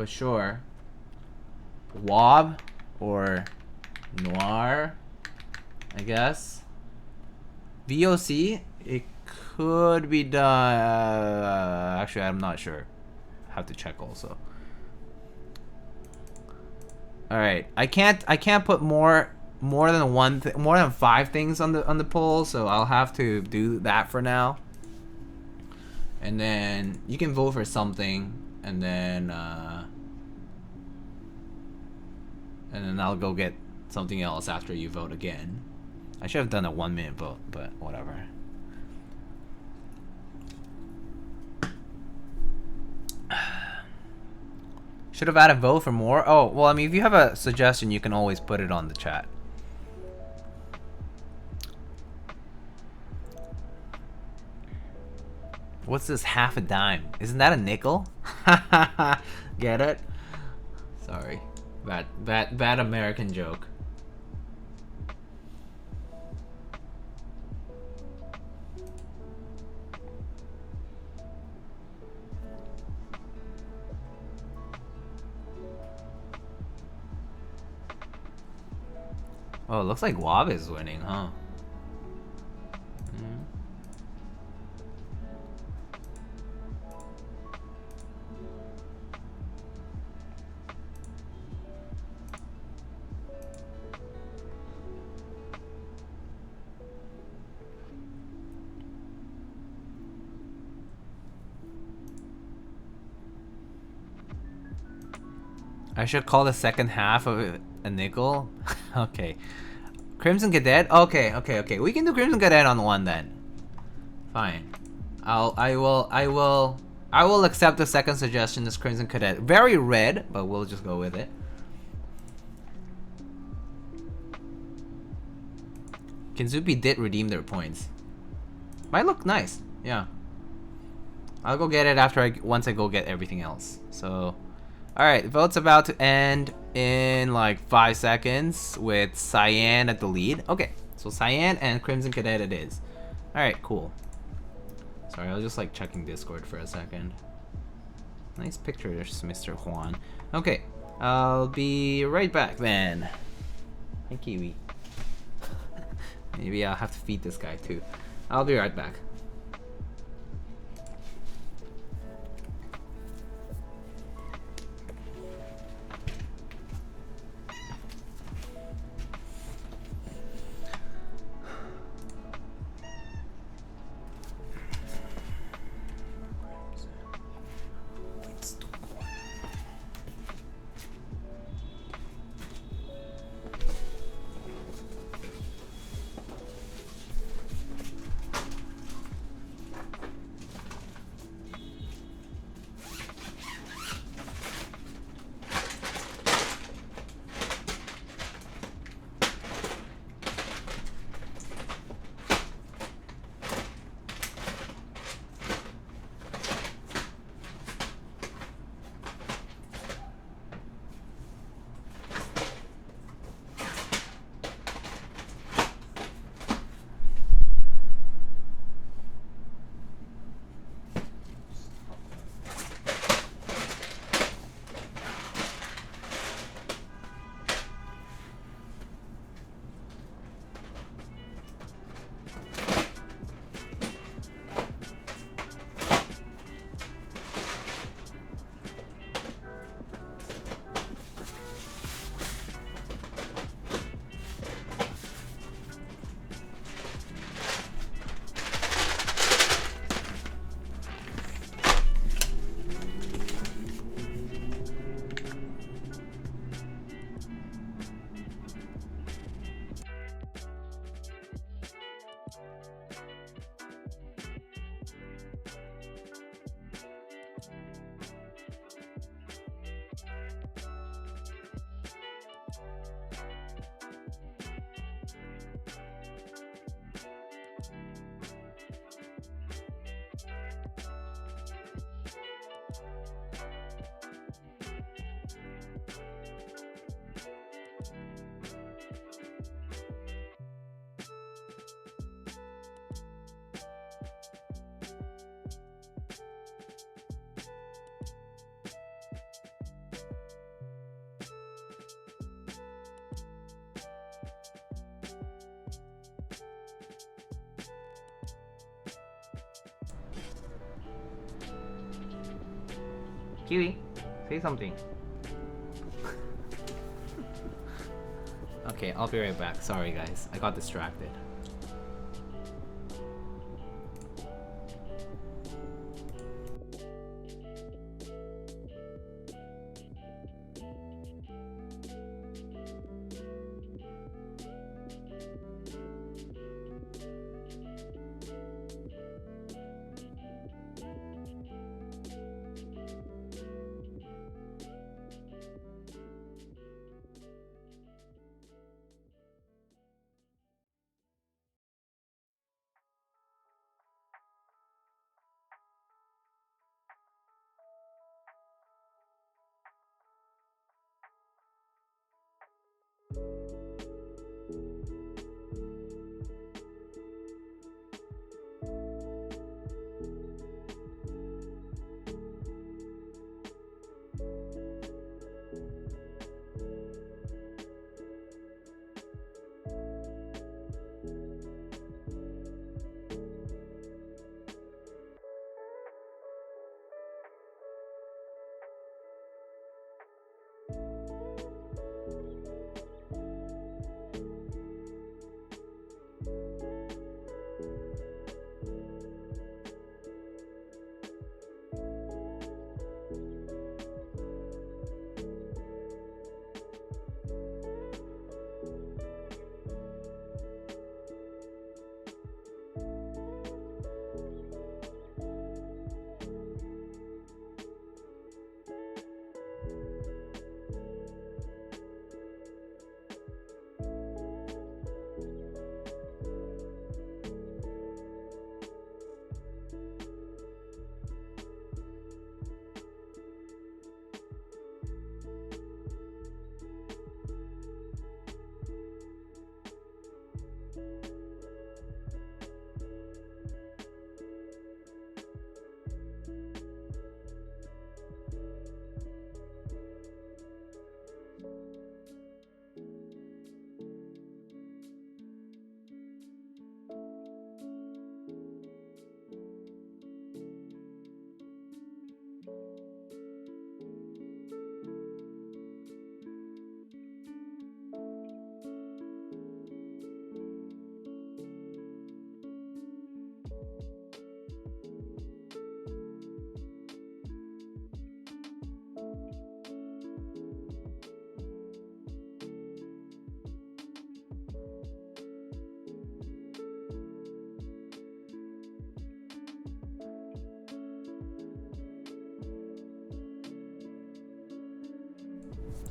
sure. Wob or Noir, I guess. VOC? It could be done. Actually, I'm not sure. Have to check also. All right. I can't put more than 5 things on the poll, so I'll have to do that for now. And then you can vote for something, and then I'll go get something else after you vote again. I should have done a 1-minute vote, but whatever. Should have added vote for more. Oh, well, I mean, if you have a suggestion, you can always put it on the chat. What's this half a dime? Isn't that a nickel? Get it? Sorry. Bad American joke. Oh, it looks like Wob is winning, huh? I should call the second half of it a nickel. Okay. Crimson Cadet? Okay. We can do Crimson Cadet on one then. Fine. I will accept the second suggestion as Crimson Cadet. Very red, but we'll just go with it. Kinzupi did redeem their points. Might look nice. Yeah. I'll go get it after once I go get everything else. So alright, vote's about to end in like 5 seconds with Cyan at the lead. Okay, so Cyan and Crimson Cadet it is. Alright, cool. Sorry, I was just like checking Discord for a second. Nice pictures, Mr. Juan. Okay, I'll be right back then. Hi, Kiwi. Maybe I'll have to feed this guy too. I'll be right back. Kiwi, say something. Okay, I'll be right back. Sorry guys, I got distracted.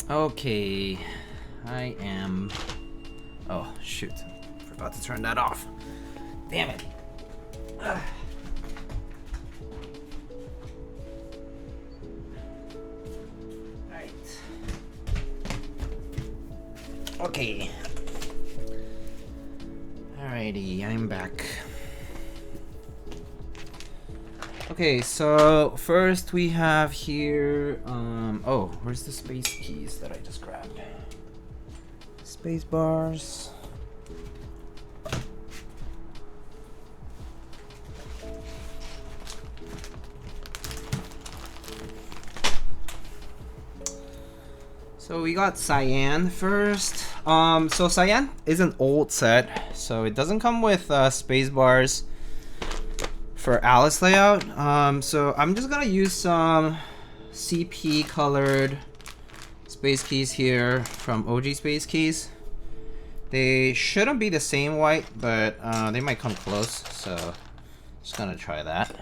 Okay, I am... Oh, shoot. Forgot to turn that off. Damn it. Ugh. Alright. Okay. Alrighty, I'm back. Okay, so first we have here, oh, where's the space keys that I just grabbed? Space bars. So we got Cyan first. So Cyan is an old set, so it doesn't come with space bars for Alice layout. So I'm just gonna use some CP colored space keys here from OG Space Keys. They shouldn't be the same white, but they might come close, so just gonna try that.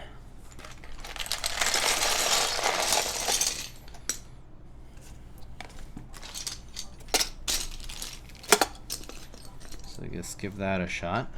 So just give that a shot.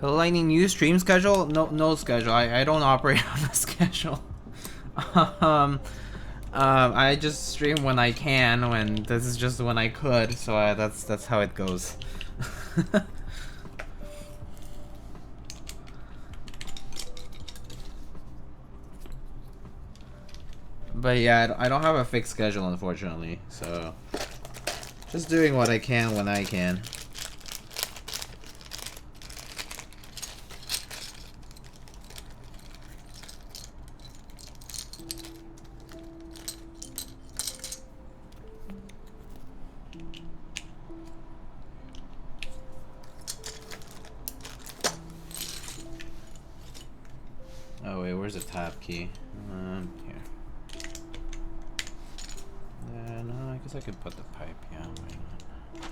Lightning new stream schedule? No schedule. I don't operate on a schedule. I just stream when I can. When this is just when I could. So that's how it goes. But yeah, I don't have a fixed schedule, unfortunately. So just doing what I can when I can. Oh wait, where's the tab key? Here. No, I guess I could put the pipe. Yeah, why not?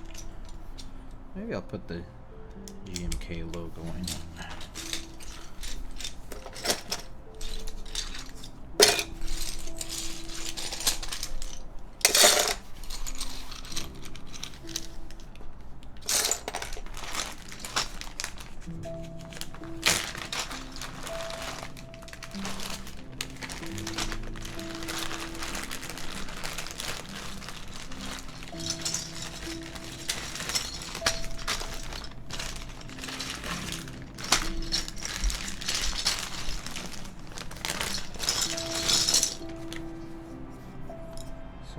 Maybe I'll put the GMK logo. Why not?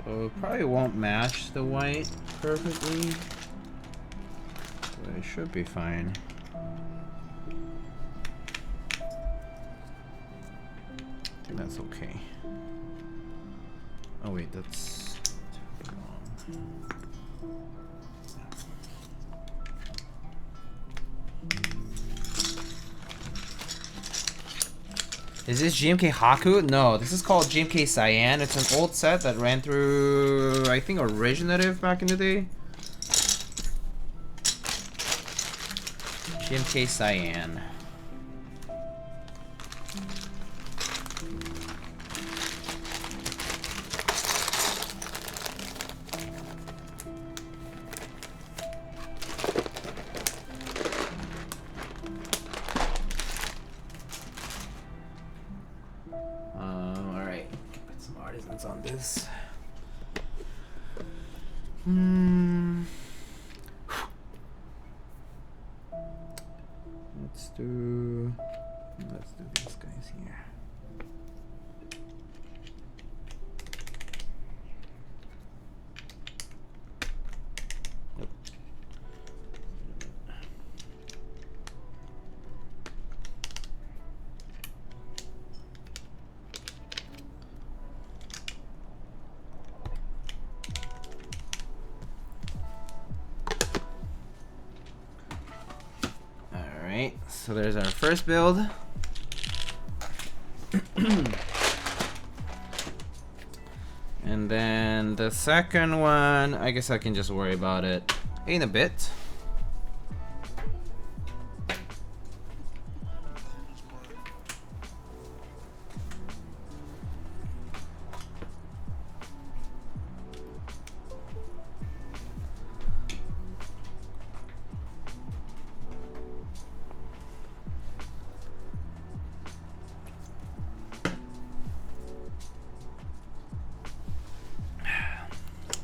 So probably won't match the white perfectly, but it should be fine. I think that's okay. Oh wait, that's wrong. Is this GMK Haku? No, this is called GMK Cyan. It's an old set that ran through, I think, Originative back in the day. GMK Cyan. Alright, put some artisans on this. Let's do these guys here. Yep. Alright, so there's our first build. And then the second one, I guess I can just worry about it in a bit.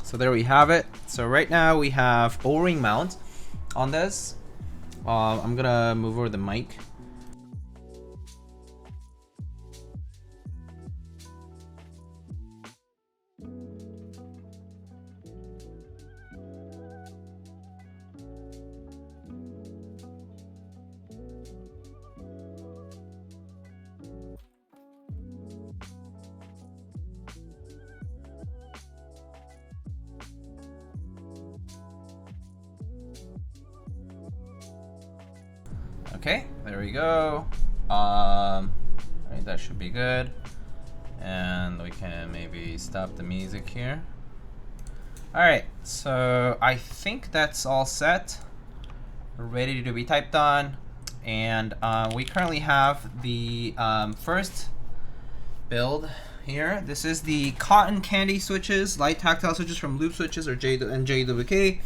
So there we have it. So right now we have O-ring mount on this. I'm gonna move over the mic. Okay, there we go. Right, that should be good. And we can maybe stop the music here. Alright, so I think that's all set. Ready to be typed on. And we currently have the first build here. This is the cotton candy switches, light tactile switches from Lube switches or JWK.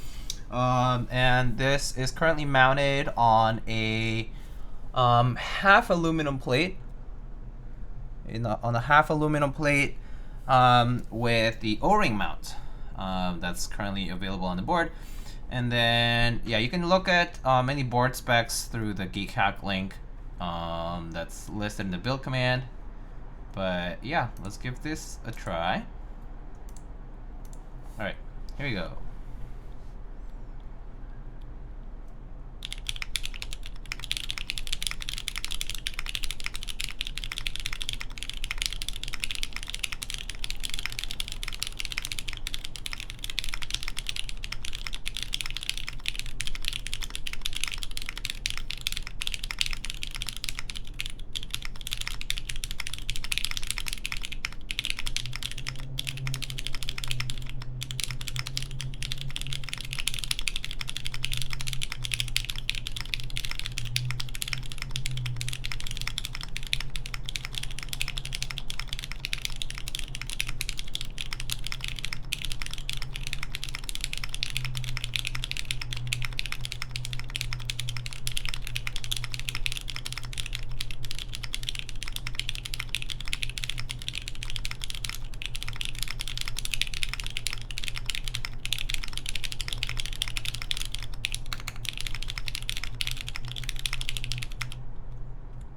And this is currently mounted on a half aluminum plate. On a half aluminum plate with the O-ring mount that's currently available on the board. And then, yeah, you can look at any board specs through the Keycap link that's listed in the build command. But yeah, let's give this a try. All right, here we go.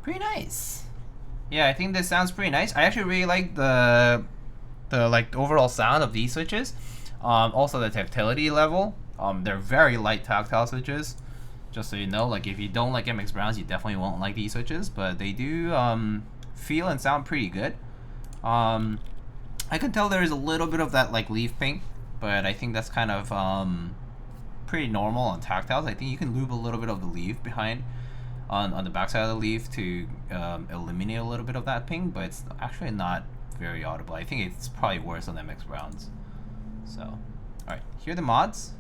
Pretty nice. Yeah, I think this sounds pretty nice. I actually really like the overall sound of these switches. Also the tactility level. They're very light tactile switches. Just so you know, like if you don't like MX Browns, you definitely won't like these switches. But they do feel and sound pretty good. I can tell there is a little bit of that like leaf pink, but I think that's kind of pretty normal on tactiles. I think you can lube a little bit of the leaf behind on the backside of the leaf to eliminate a little bit of that ping, but it's actually not very audible. I think it's probably worse on MX Browns. So, all right, here are the mods.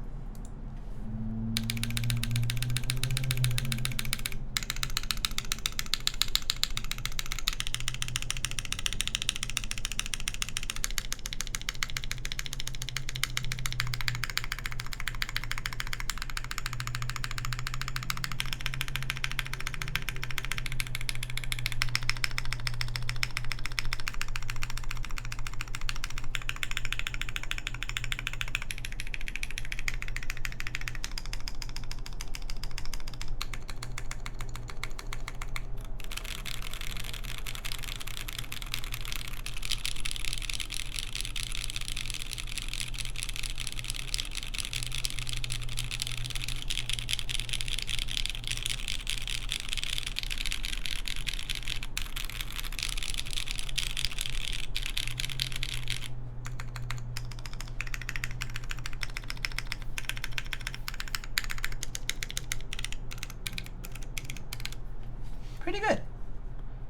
Pretty good.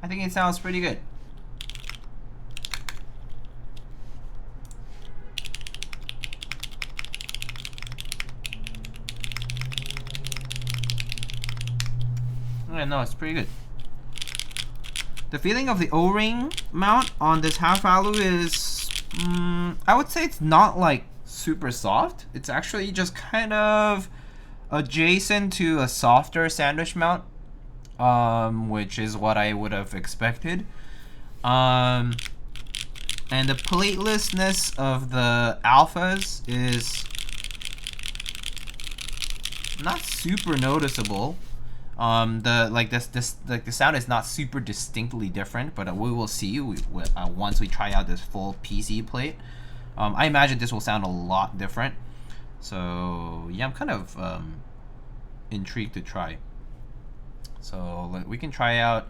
I think it sounds pretty good. Yeah, no, it's pretty good. The feeling of the O-ring mount on this half alu is, I would say it's not like super soft. It's actually just kind of adjacent to a softer sandwich mount. Which is what I would have expected. And the platelessness of the alphas is not super noticeable. The sound is not super distinctly different, but we will see once we try out this full PC plate. I imagine this will sound a lot different. So yeah, I'm kind of intrigued to try. So we can try out,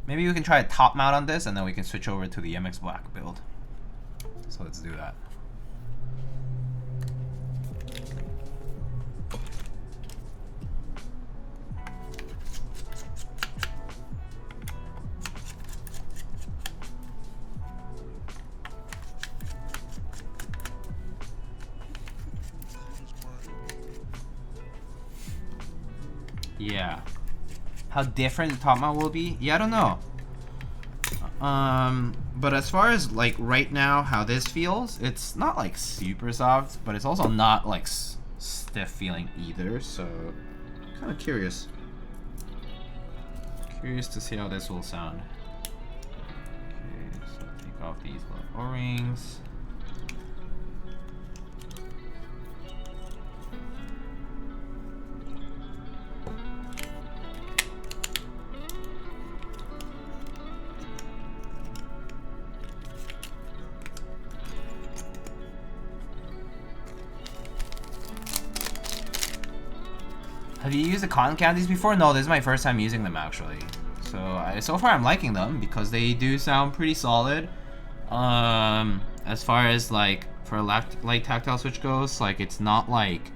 maybe we can try a top mount on this, and then we can switch over to the MX Black build. So let's do that. Yeah. How different the top mount will be? Yeah, I don't know. But as far as like right now, how this feels, it's not like super soft, but it's also not like stiff feeling either. So, kind of curious. Curious to see how this will sound. Okay, so take off these little O-rings. Have you used the cotton candies before? No, this is my first time using them actually. So far I'm liking them because they do sound pretty solid. As far as like for a light tactile switch goes, like it's not like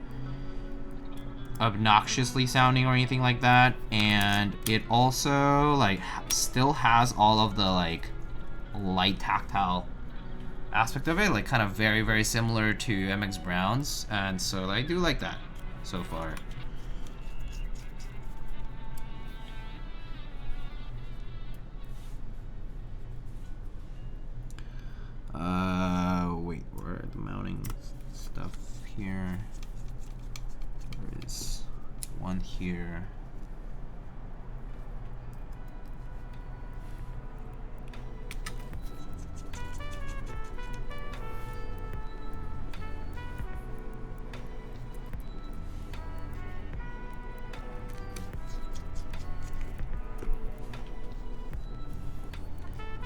obnoxiously sounding or anything like that, and it also like still has all of the like light tactile aspect of it, like kind of very similar to MX Brown's, and so I do like that so far. Wait, where are the mounting stuff here? There is one here.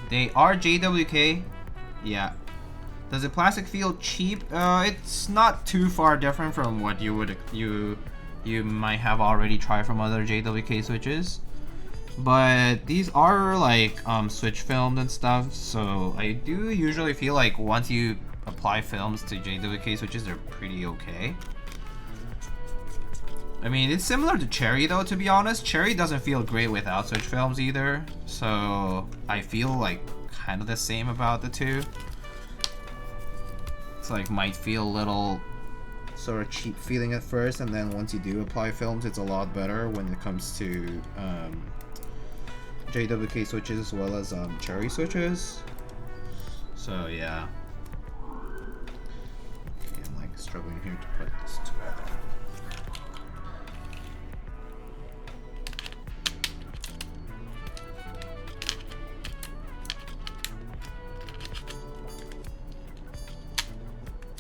They are JWK. Yeah. Does the plastic feel cheap? It's not too far different from what you might have already tried from other JWK switches. But these are like switch filmed and stuff, so I do usually feel like once you apply films to JWK switches, they're pretty okay. I mean, it's similar to Cherry though, to be honest. Cherry doesn't feel great without switch films either, so I feel like kind of the same about the two. It's like might feel a little sort of cheap feeling at first, and then once you do apply films, it's a lot better when it comes to JWK switches as well as Cherry switches. So yeah. Okay, I'm like struggling here to put this together.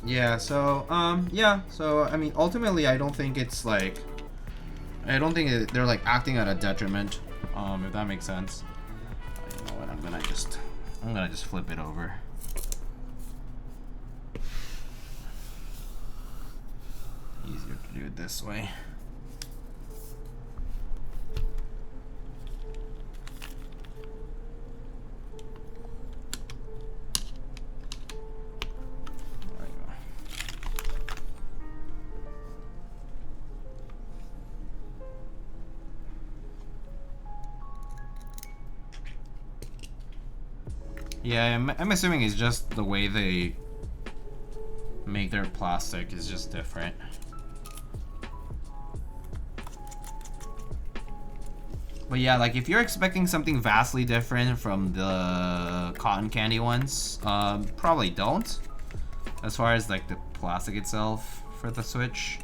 Yeah, so I mean, ultimately I don't think it's like, they're like acting at a detriment, if that makes sense. You know what, I'm gonna just flip it over. Easier to do it this way. Yeah, I'm assuming it's just the way they make their plastic is just different. But yeah, like if you're expecting something vastly different from the cotton candy ones, probably don't. As far as like the plastic itself for the Switch,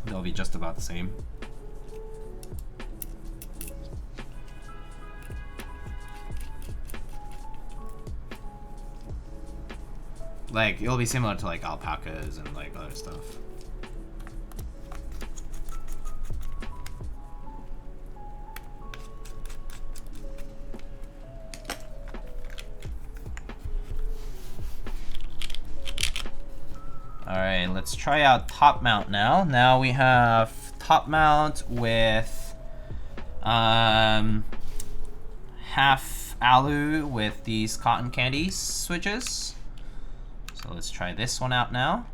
they'll be just about the same. Like, it'll be similar to like alpacas and like other stuff. Alright, let's try out top mount now. Now we have top mount with half alu with these cotton candy switches. So let's try this one out now.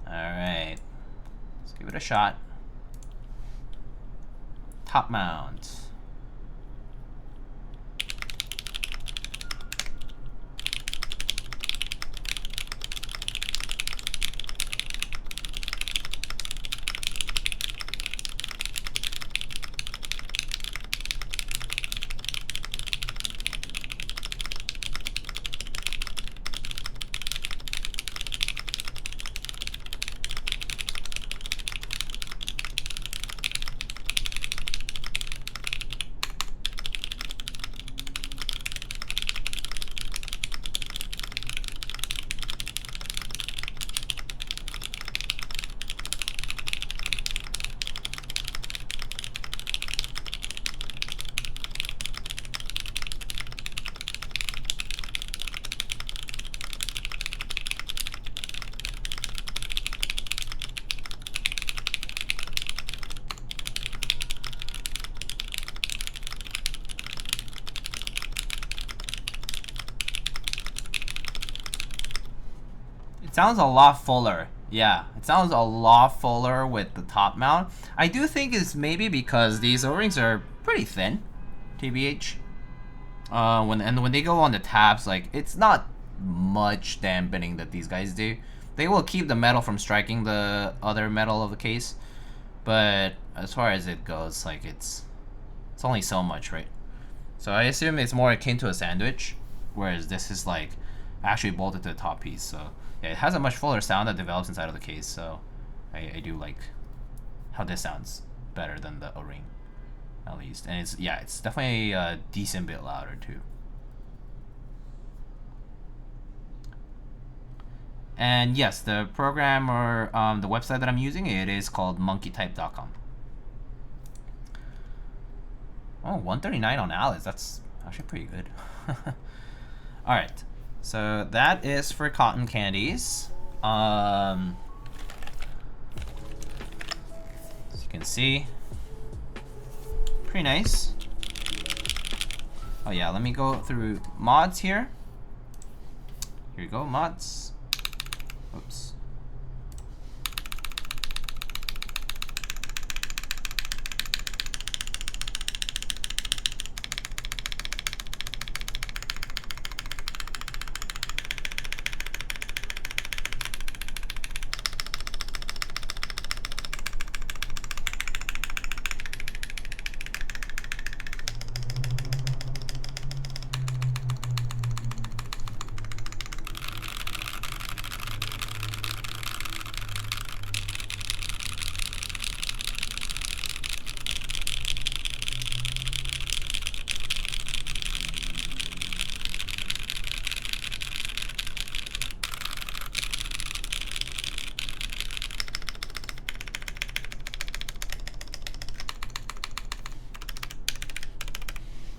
Alright, let's give it a shot. Top mount. It sounds a lot fuller. Yeah, it sounds a lot fuller with the top mount. I do think it's maybe because these O-rings are pretty thin, TBH. When they go on the tabs, like, it's not much dampening that these guys do. They will keep the metal from striking the other metal of the case, but as far as it goes, like, it's only so much, right? So I assume it's more akin to a sandwich, whereas this is like actually bolted to the top piece. So yeah, it has a much fuller sound that develops inside of the case. So I do like how this sounds better than the O-ring, at least. And it's definitely a decent bit louder too. And yes, the program or the website that I'm using, it is called monkeytype.com. Oh, 139 on Alice. That's actually pretty good. Alright, so that is for cotton candies. As you can see, pretty nice. Oh yeah, let me go through mods here. Here you go, mods. Oops.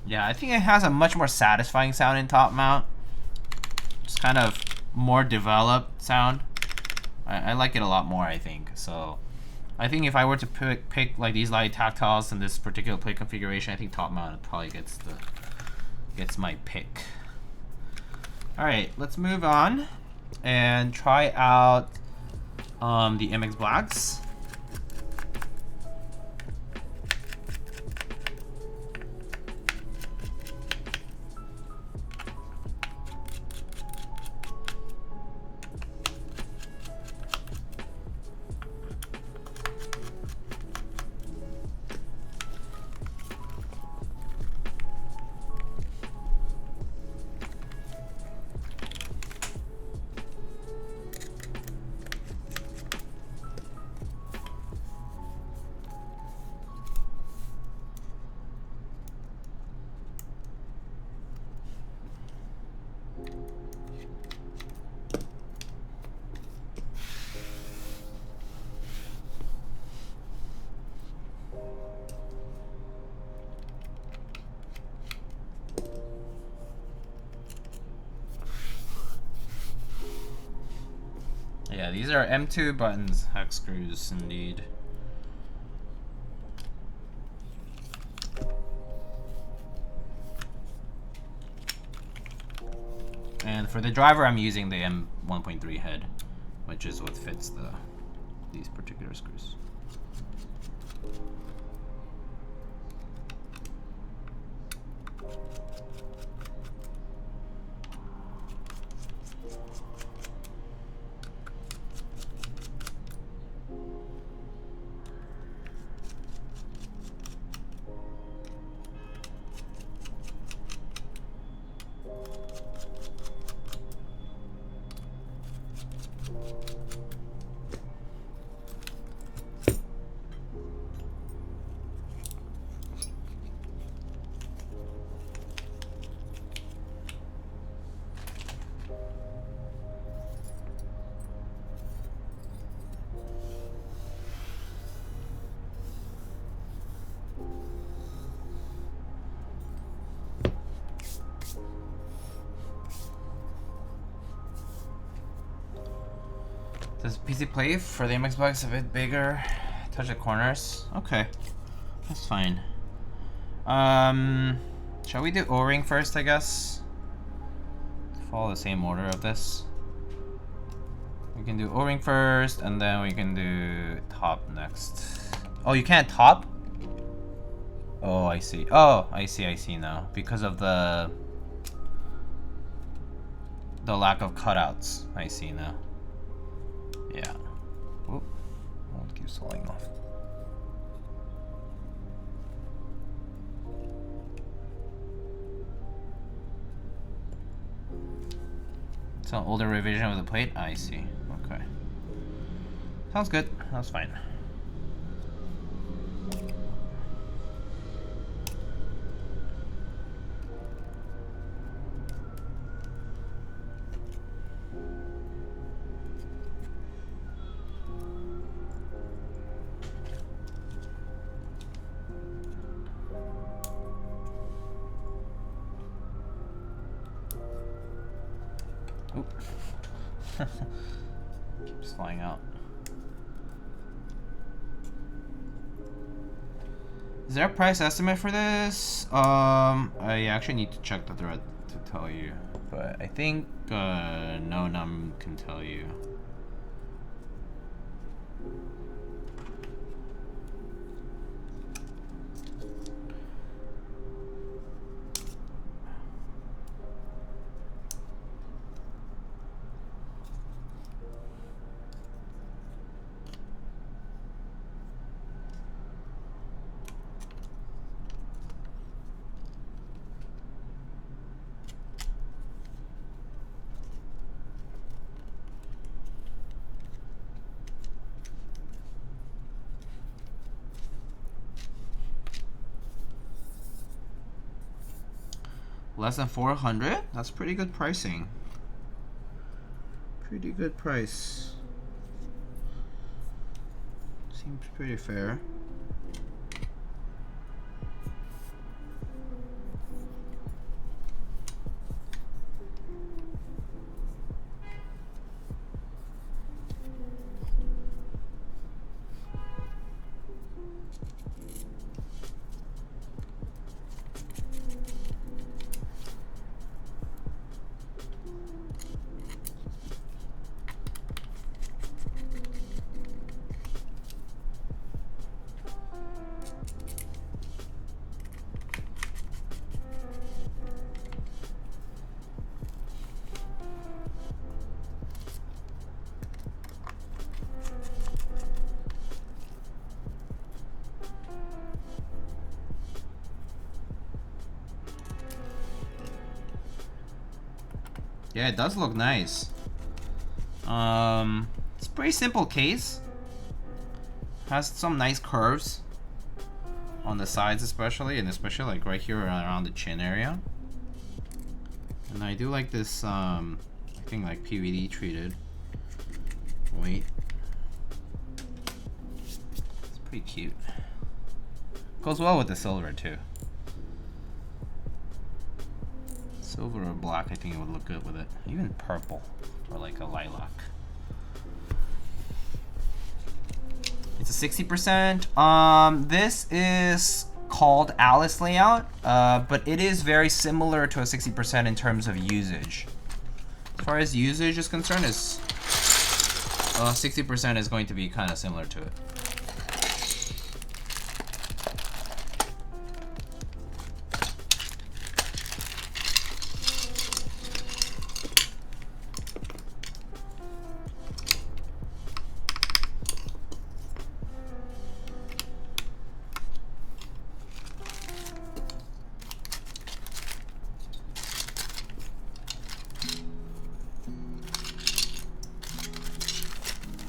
Yeah, I think it has a much more satisfying sound in top mount. Just kind of more developed sound. I like it a lot more, I think. So I think if I were to pick like these light tactiles in this particular plate configuration, I think top mount probably gets my pick. Alright, let's move on and try out the MX Blacks. Yeah, these are M2 buttons, hex screws indeed. And for the driver, I'm using the M1.3 head, which is what fits these particular screws. This PC plate for the MX Blacks a bit bigger. Touch the corners. Okay, that's fine. Shall we do O-ring first, I guess? Follow the same order of this. We can do O-ring first, and then we can do top next. Oh, you can't top? Oh, I see. Oh, I see now. Because of the lack of cutouts. I see now. Yeah. Oop. Oh, it keeps falling off. It's an older revision of the plate? I see. Okay. Sounds good. That's fine. Keeps flying out. Is there a price estimate for this? I actually need to check the thread to tell you, but I think no num can tell you. Less than 400? That's pretty good pricing. Pretty good price. Seems pretty fair. Yeah, it does look nice. It's a pretty simple case. Has some nice curves on the sides especially, and especially like right here around the chin area. And I do like this, I think like PVD treated. Wait. It's pretty cute. Goes well with the silver too. Silver or black, I think it would look good with it. Even purple or like a lilac. It's a 60%. This is called Alice layout, but it is very similar to a 60% in terms of usage. As far as usage is concerned, 60% is going to be kind of similar to it.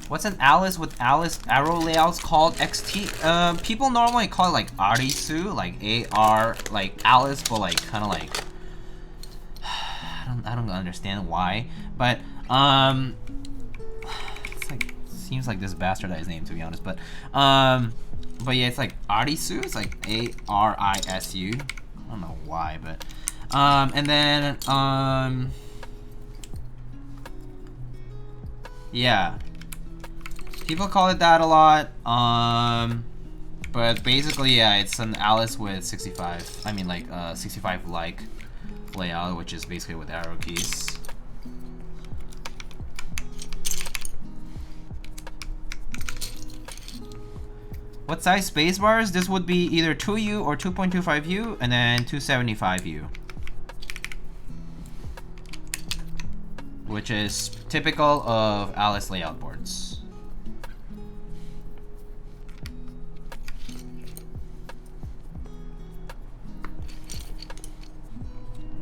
What's an Alice with Alice arrow layouts called XT? People normally call it like Arisu, like AR, like Alice, but like kind of like I don't understand why, but it's like seems like this bastardized name to be honest, but yeah, it's like Arisu, it's like ARISU. I don't know why, but and then yeah. People call it that a lot, but basically, yeah, it's an Alice with 65. I mean, like 65-like layout, which is basically with arrow keys. What size space bars? This would be either 2U or 2.25U, and then 275U. Which is typical of Alice layout boards.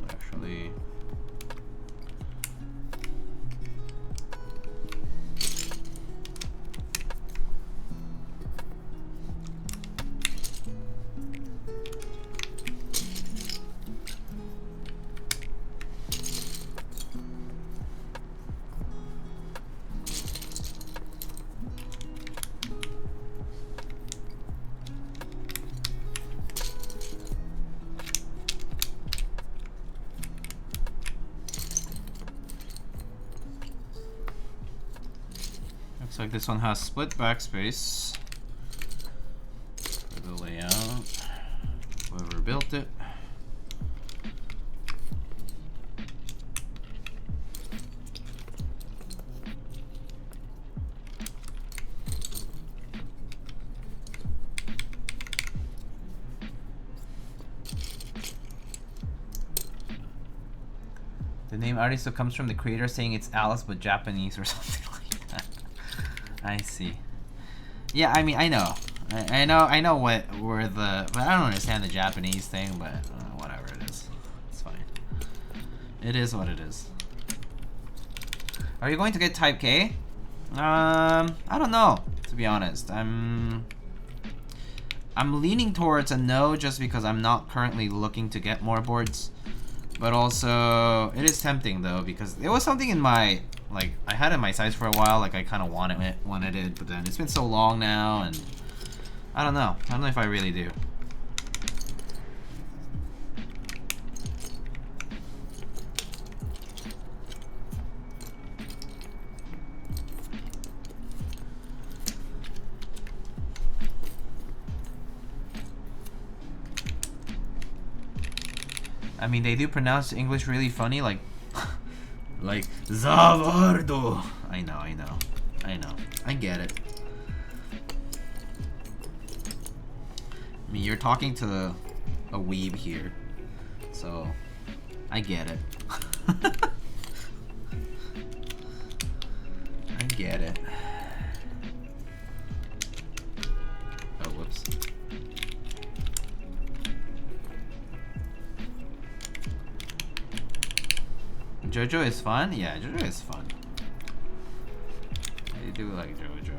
Actually, looks like this one has split backspace for the layout. Whoever built it. The name Alicia comes from the creator saying it's Alice but Japanese or something like that. I see. Yeah, I mean, I know where the, but I don't understand the Japanese thing, but whatever it is. It's fine. It is what it is. Are you going to get Type K? I don't know, to be honest. I'm leaning towards a no just because I'm not currently looking to get more boards. But also, it is tempting though, because it was something in my, like, I had it in my sights for a while, like I kind of wanted it, but then it's been so long now, and I don't know if I really do. I mean, they do pronounce English really funny, like, like, Zavardo. I know. I get it. I mean, you're talking to a weeb here, so I get it. I get it. Oh, whoops. JoJo is fun? Yeah, JoJo is fun. I do like JoJo.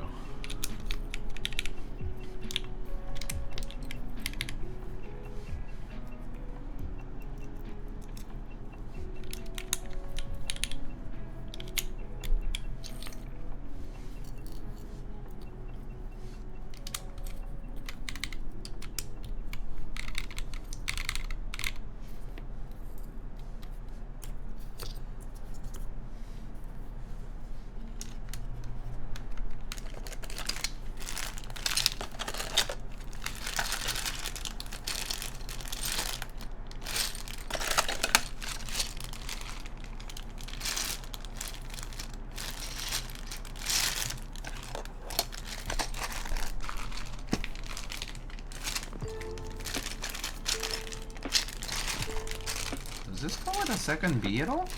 Does this come with a second B at all?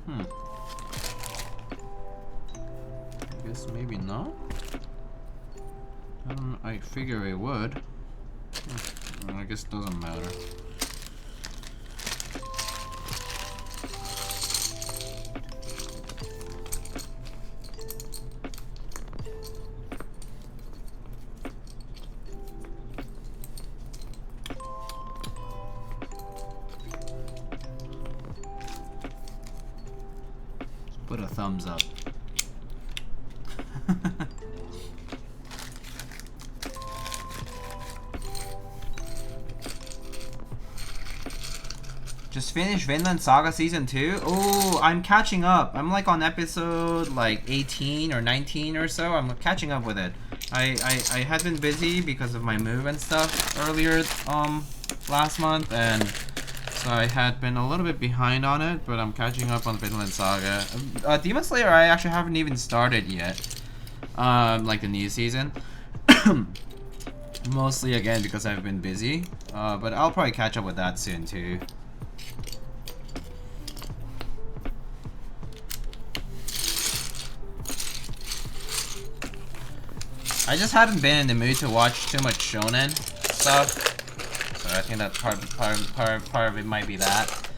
I guess maybe not. I figure it would. Well, I guess it doesn't matter. Put a thumbs up. Just finished Vinland Saga Season 2? Oh, I'm catching up. I'm like on episode like 18 or 19 or so. I'm catching up with it. I had been busy because of my move and stuff earlier last month, and so I had been a little bit behind on it, but I'm catching up on Vinland Saga. Demon Slayer I actually haven't even started yet. like the new season. Mostly again because I've been busy, but I'll probably catch up with that soon too. I just haven't been in the mood to watch too much shonen stuff, so I think that part of it might be that.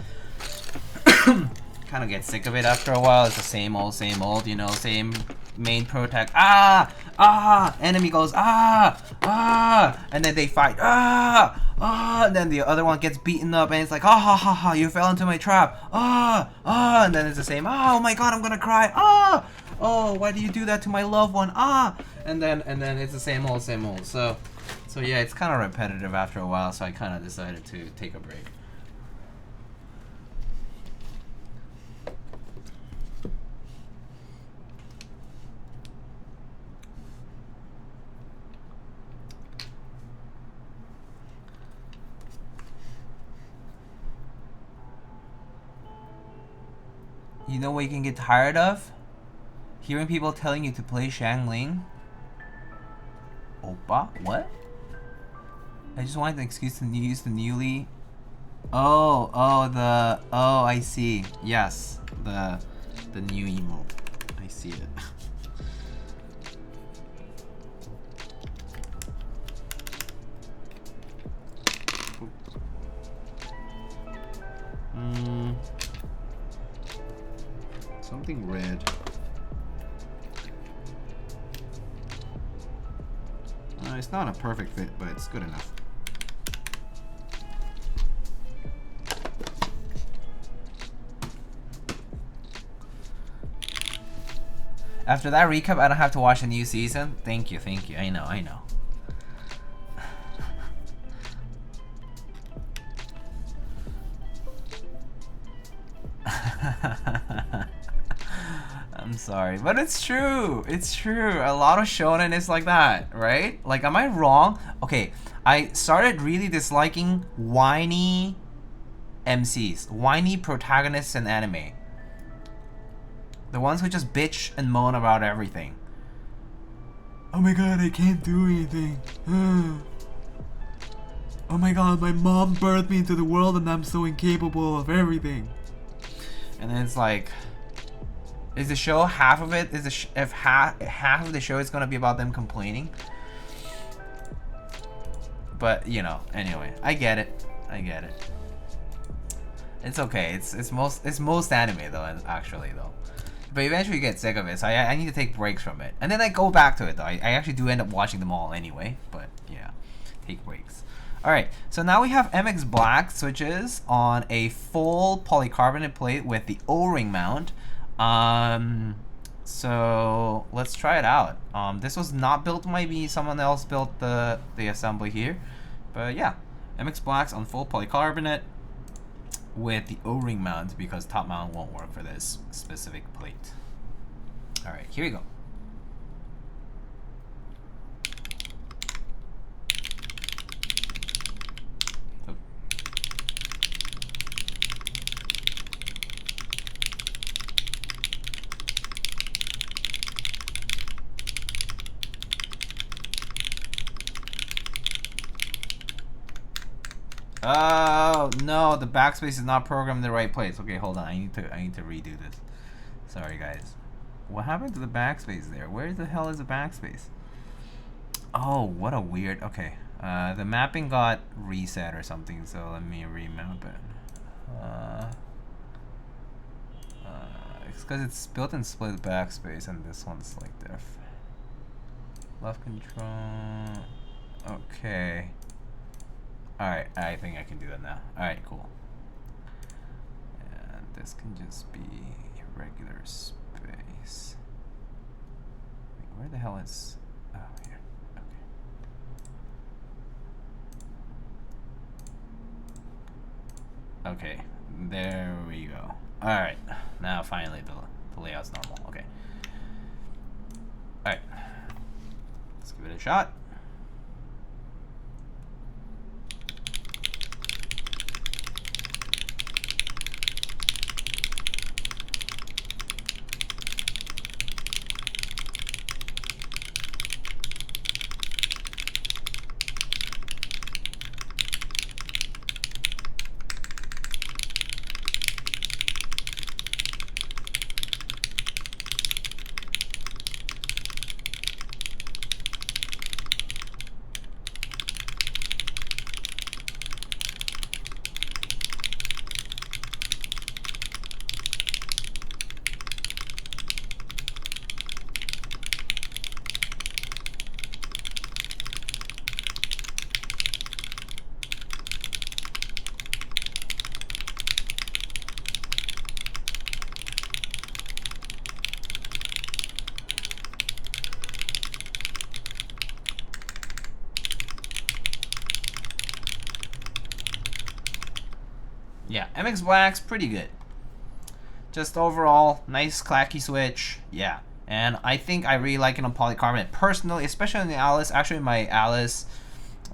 Kind of get sick of it after a while. It's the same old, you know, same main protect. Enemy goes and then they fight. And then the other one gets beaten up, and it's like, you fell into my trap. And then it's the same. Oh my god, I'm gonna cry. Oh, why do you do that to my loved one? And then it's the same old. So yeah, it's kind of repetitive after a while. So I kind of decided to take a break. You know what you can get tired of? Hearing people telling you to play Xiangling. Oppa? What? I just wanted an excuse to use the newly... Oh, I see. Yes, the new emote. I see it. Something red. It's not a perfect fit, but it's good enough. After that recap, I don't have to watch a new season. Thank you. I know. I'm sorry, but it's true. A lot of shonen is like that, right? Like, am I wrong? Okay, I started really disliking whiny MCs, whiny protagonists in anime. The ones who just bitch and moan about everything. Oh my god, I can't do anything. Oh my god, my mom birthed me into the world and I'm so incapable of everything. And then it's like, is the show half of it? If half of the show is gonna be about them complaining? But you know, anyway, I get it. It's okay. It's most anime though, actually though. But eventually you get sick of it, so I need to take breaks from it, and then I go back to it though. I actually do end up watching them all anyway. But yeah, take breaks. All right, so now we have MX Black switches on a full polycarbonate plate with the O-ring mount. So let's try it out. This was not built by me. Someone else built the assembly here. But yeah, MX Black's on full polycarbonate with the O-ring mount because top mount won't work for this specific plate. All right, here we go. Oh no, the backspace is not programmed in the right place. Okay, hold on. I need to redo this. Sorry guys. What happened to the backspace there? Where the hell is the backspace? Oh, what a weird. Okay. The mapping got reset or something, so let me remap it. It's because it's built in split backspace and this one's like diff. Left control. Okay. Alright, I think I can do that now. Alright, cool. And this can just be regular space. Wait, where the hell is... Oh, here. Okay. Okay, there we go. Alright, now finally the layout's normal. Okay. Alright. Let's give it a shot. Yeah, MX Black's pretty good. Just overall, nice clacky switch. Yeah. And I think I really like it on polycarbonate personally, especially in the Alice. Actually, my Alice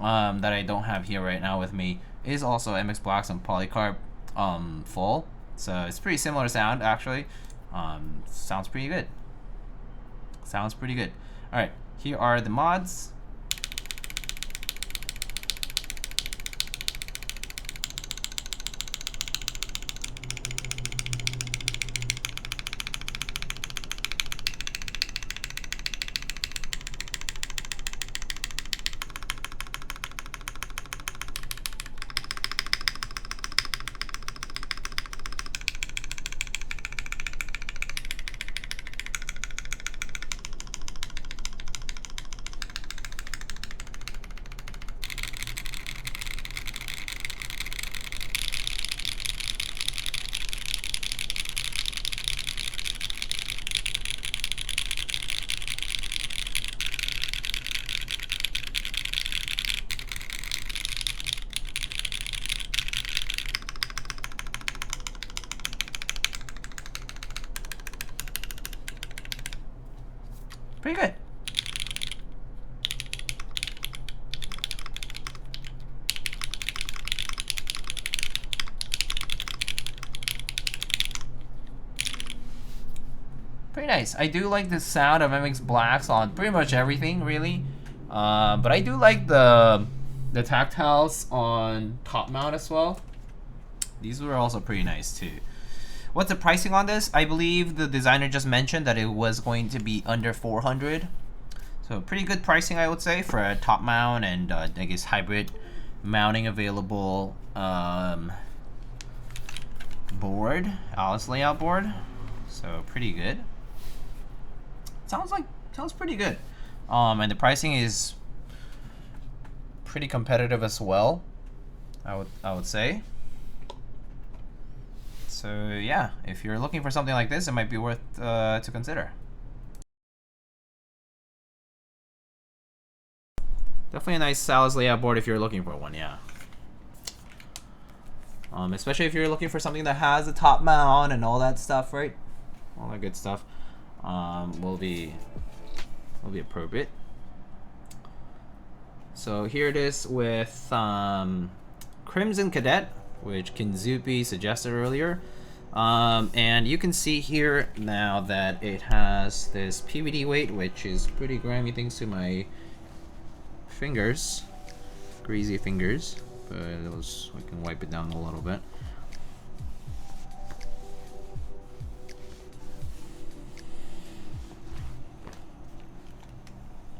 that I don't have here right now with me is also MX Black's on polycarb full. So it's pretty similar sound actually. Sounds pretty good. Sounds pretty good. All right, here are the mods. Pretty good. Pretty nice. I do like the sound of MX Blacks on pretty much everything, really. But I do like the tactiles on top mount as well. These were also pretty nice too. What's the pricing on this? I believe the designer just mentioned that it was going to be under 400. So pretty good pricing, I would say, for a top mount and I guess hybrid mounting available board, Alice layout board. So pretty good. Sounds pretty good. And the pricing is pretty competitive as well, I would say. So yeah, if you're looking for something like this, it might be worth to consider. Definitely a nice Alice layout board if you're looking for one, yeah. Especially if you're looking for something that has a top mount and all that stuff, right? All that good stuff will be appropriate. So here it is with Crimson Cadet, which Kinzupi suggested earlier. And you can see here now that it has this PVD weight, which is pretty grimy thanks to my fingers, greasy fingers, but I can wipe it down a little bit.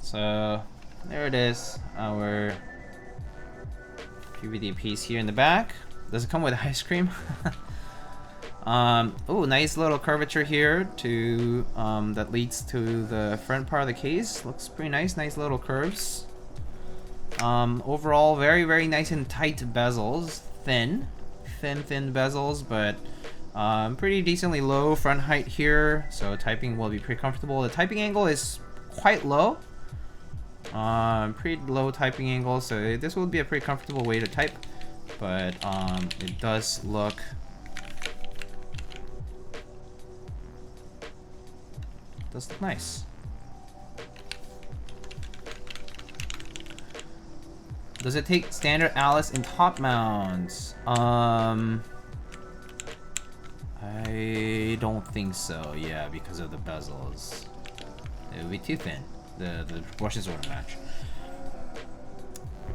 So there it is, our PVD piece here in the back. Does it come with ice cream? Oh, nice little curvature here to that leads to the front part of the case. Looks pretty nice. Nice little curves. Overall, very nice and tight bezels. Thin bezels, but pretty decently low front height here. So typing will be pretty comfortable. The typing angle is quite low. Pretty low typing angle, so this will be a pretty comfortable way to type. But it does look nice. Does it take standard Alice in top mounts? I don't think so. Yeah, because of the bezels, it would be too thin. The brushes wouldn't match.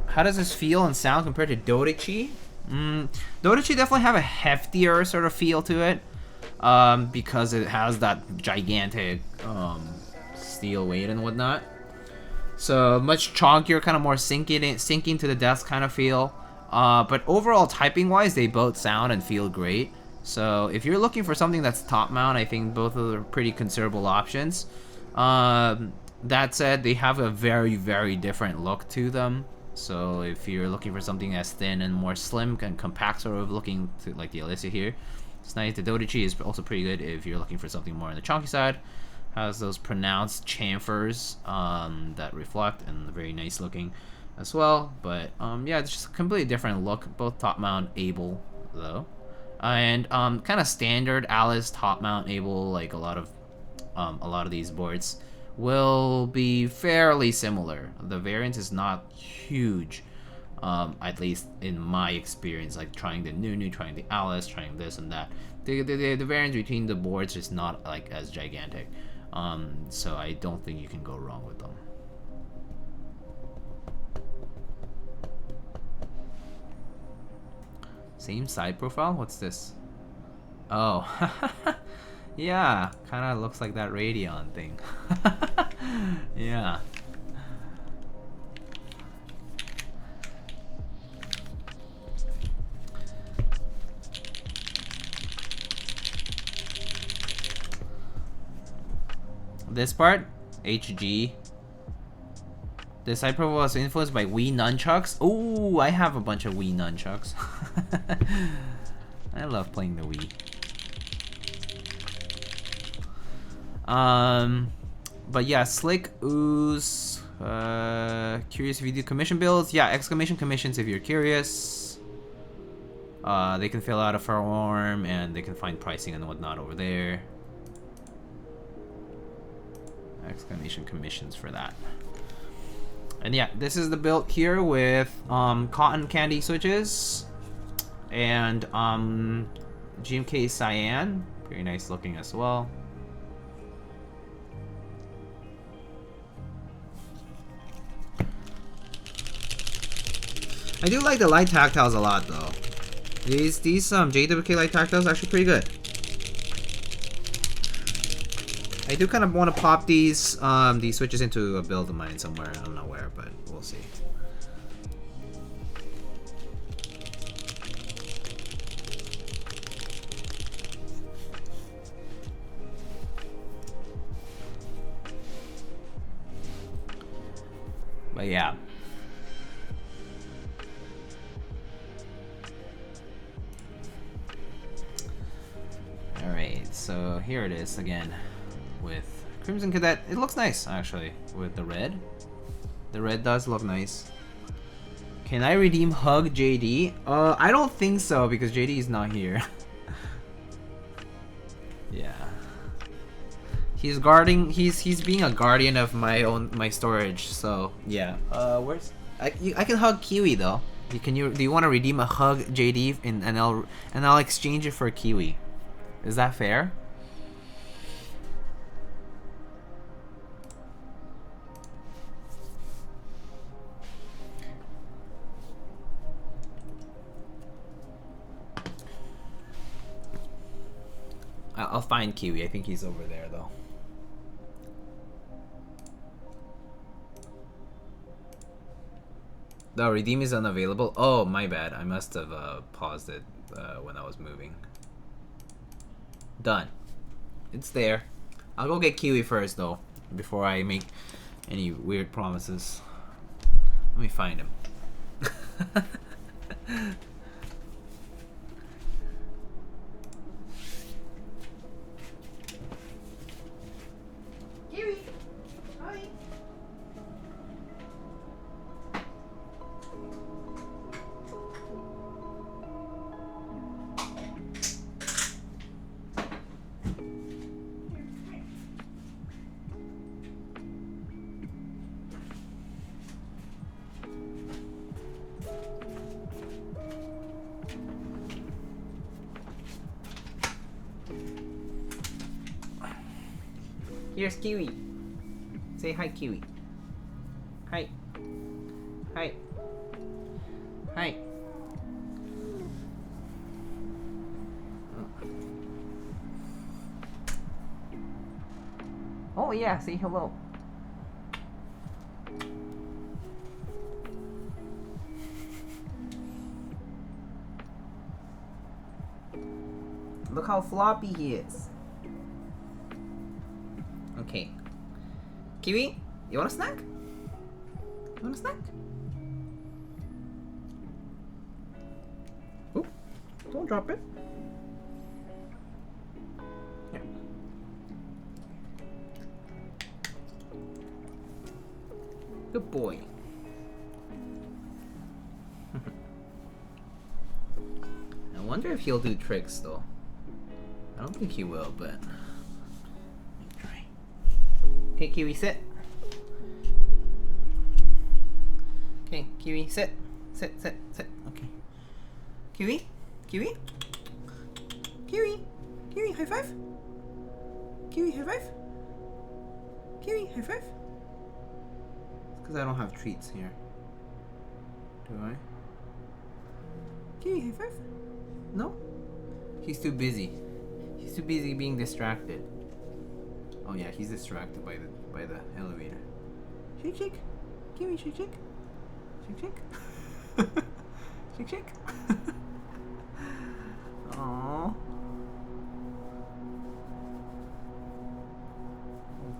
How does this feel and sound compared to Dodechi? Dodechi definitely have a heftier sort of feel to it, because it has that gigantic steel weight and whatnot. So much chunkier, kind of more sinking to the desk kind of feel. But overall, typing wise, they both sound and feel great. So if you're looking for something that's top mount, I think both of them are pretty considerable options. That said, they have a very different look to them. So if you're looking for something as thin and more slim and compact, sort of looking to like the Alicia here, it's nice. The Dodechi is also pretty good if you're looking for something more on the chunky side. Has those pronounced chamfers that reflect and very nice looking as well. But yeah, it's just a completely different look. Both top mount able though. And kind of standard Alice top mount able, like a lot of these boards will be fairly similar. The variance is not huge, at least in my experience. Like trying the Nunu, trying the Alice, trying this and that. The variance between the boards is not like as gigantic. So I don't think you can go wrong with them. Same side profile? What's this? Oh, yeah, kind of looks like that Radeon thing. Yeah. This part, HG. The side profile was influenced by Wii nunchucks. Oh, I have a bunch of Wii nunchucks. I love playing the Wii. But yeah, Slick Ooze. Curious if you do commission builds. Yeah, exclamation commissions if you're curious. They can fill out a form and they can find pricing and whatnot over there. Exclamation commissions for that. And yeah, this is the build here with cotton candy switches and GMK Cyan. Pretty nice looking as well. I do like the light tactiles a lot though. These JWK light tactiles are actually pretty good. I do kind of want to pop these switches into a build of mine somewhere. I don't know where, but we'll see. But yeah. Alright, so here it is again. With Crimson Cadet, it looks nice actually. With the red, does look nice. Can I redeem Hug JD? I don't think so because JD is not here. Yeah, he's guarding. He's being a guardian of my storage. So yeah. Where's I can hug Kiwi though. Do you want to redeem a Hug JD and I'll exchange it for Kiwi? Is that fair? I'll find Kiwi. I think he's over there, though. The redeem is unavailable. Oh, my bad. I must have paused it when I was moving. Done. It's there. I'll go get Kiwi first, though, before I make any weird promises. Let me find him. Kiwi! Hi! Here's Kiwi. Say hi, Kiwi. Hi. Hi. Hi. Oh yeah, say hello. Look how floppy he is. Okay. Kiwi, you want a snack? You want a snack? Oh, don't drop it. Here. Good boy. And wonder if he'll do tricks though. I don't think he will, but let me try. Okay, Kiwi, sit. Okay, Kiwi, sit. Sit. Okay. Kiwi? Kiwi? Kiwi? Kiwi, high five? Kiwi, high five? Kiwi, high five? It's because I don't have treats here. Do I? Kiwi, high five? No? He's too busy. He's too busy being distracted. Oh yeah, he's distracted by the elevator. Shake, shake. Kiwi, shake, shake. Shake, shake. Shake, shake. Aww.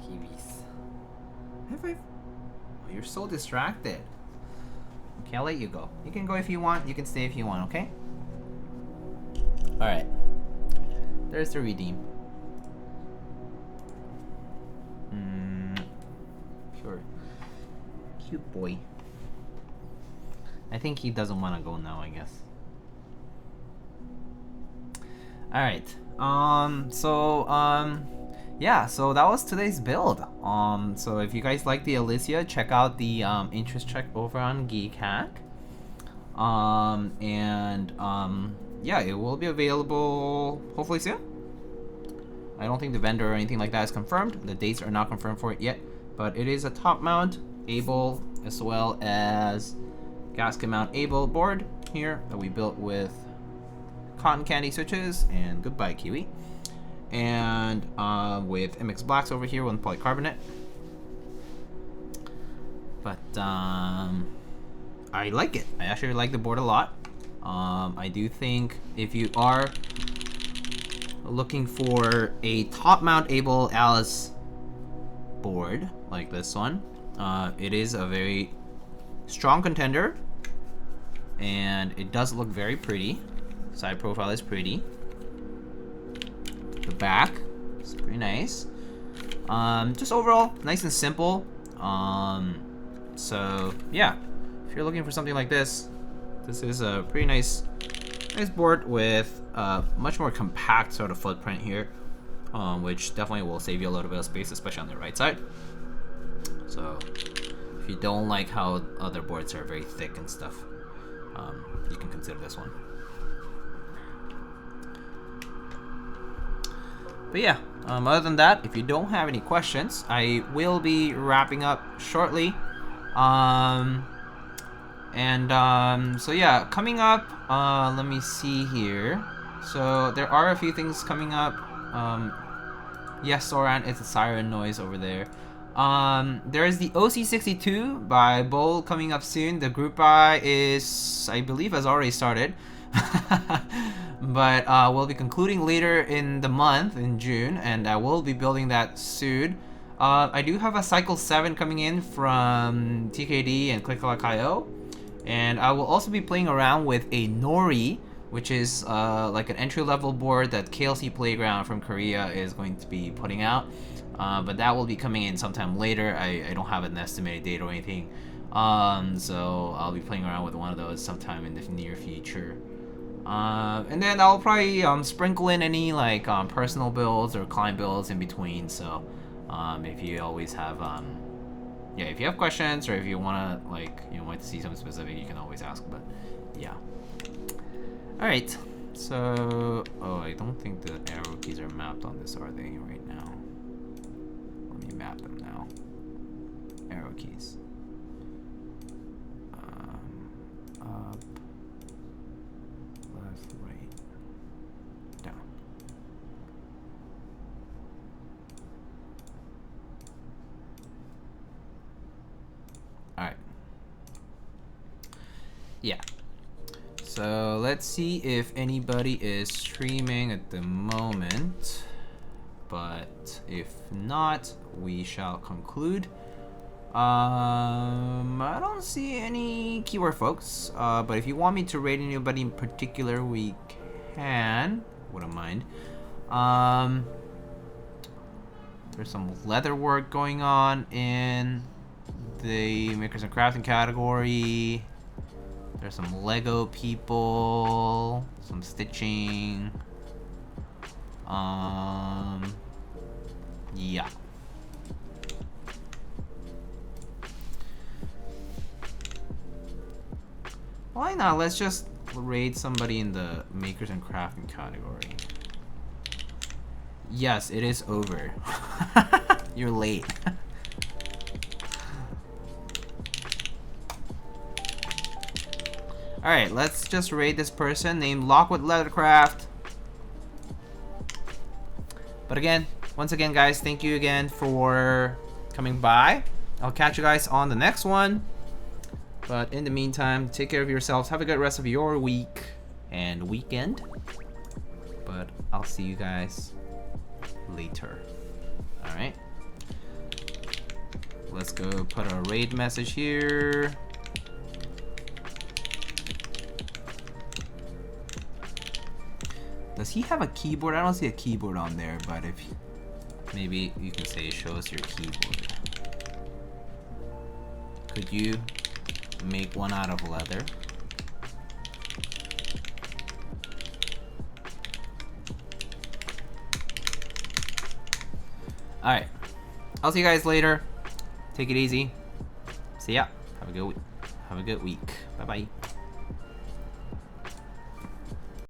Kiwis. High five. Oh, you're so distracted. Okay, I'll let you go. You can go if you want. You can stay if you want, okay? Alright. There's the redeem. Sure. Cute boy. I think he doesn't want to go now, I guess. Alright. Yeah, so that was today's build. So if you guys like the Alicia, check out the interest check over on Keycap. Yeah, it will be available hopefully soon. I don't think the vendor or anything like that is confirmed. The dates are not confirmed for it yet, but it is a top mount able as well as gasket mount able board here that we built with cotton candy switches and goodbye Kiwi, and with MX Blacks over here with polycarbonate. But I like it. I actually like the board a lot. I do think if you are looking for a top mount able Alice board like this one, it is a very strong contender, and it does look very pretty. Side profile is pretty. The back is pretty nice. Just overall nice and simple. So yeah, if you're looking for something like this, this is a pretty nice board with a much more compact sort of footprint here, which definitely will save you a little bit of space, especially on the right side. So if you don't like how other boards are very thick and stuff, you can consider this one. But yeah, other than that, if you don't have any questions, I will be wrapping up shortly. So yeah, coming up, let me see here. So there are a few things coming up. Yes, Soran, it's a siren noise over there. There is the OC62 by Bowl coming up soon. The group buy is, I believe, has already started. But we'll be concluding later in the month, in June, and I will be building that soon. I do have a Cycle 7 coming in from TKD and Click.io, and I will also be playing around with a Nori, which is like an entry-level board that KLC Playground from Korea is going to be putting out. But that will be coming in sometime later. I don't have an estimated date or anything. So I'll be playing around with one of those sometime in the near future. And then I'll probably sprinkle in any like personal builds or client builds in between. So if you always have yeah, if you have questions or if you want to like want to see something specific, you can always ask. But yeah. All right. So I don't think the arrow keys are mapped on this, are they right now? Let me map them now. Arrow keys. Up, left, right, down. All right. Yeah. So let's see if anybody is streaming at the moment. But if not, we shall conclude. I don't see any keyword folks, but if you want me to rate anybody in particular, we can. Wouldn't mind. There's some leather work going on in the makers and crafting category. There's some Lego people, some stitching. Yeah. Why not? Let's just raid somebody in the makers and crafting category. Yes, it is over. You're late. Alright, let's just raid this person named Lockwood Leathercraft. But again, once again guys, thank you again for coming by. I'll catch you guys on the next one. But in the meantime, take care of yourselves. Have a good rest of your week and weekend. But I'll see you guys later. Alright. Let's go put a raid message here. Does he have a keyboard? I don't see a keyboard on there, but if maybe you can say show us your keyboard. Could you make one out of leather? Alright. I'll see you guys later. Take it easy. See ya. Have a good week. Bye bye.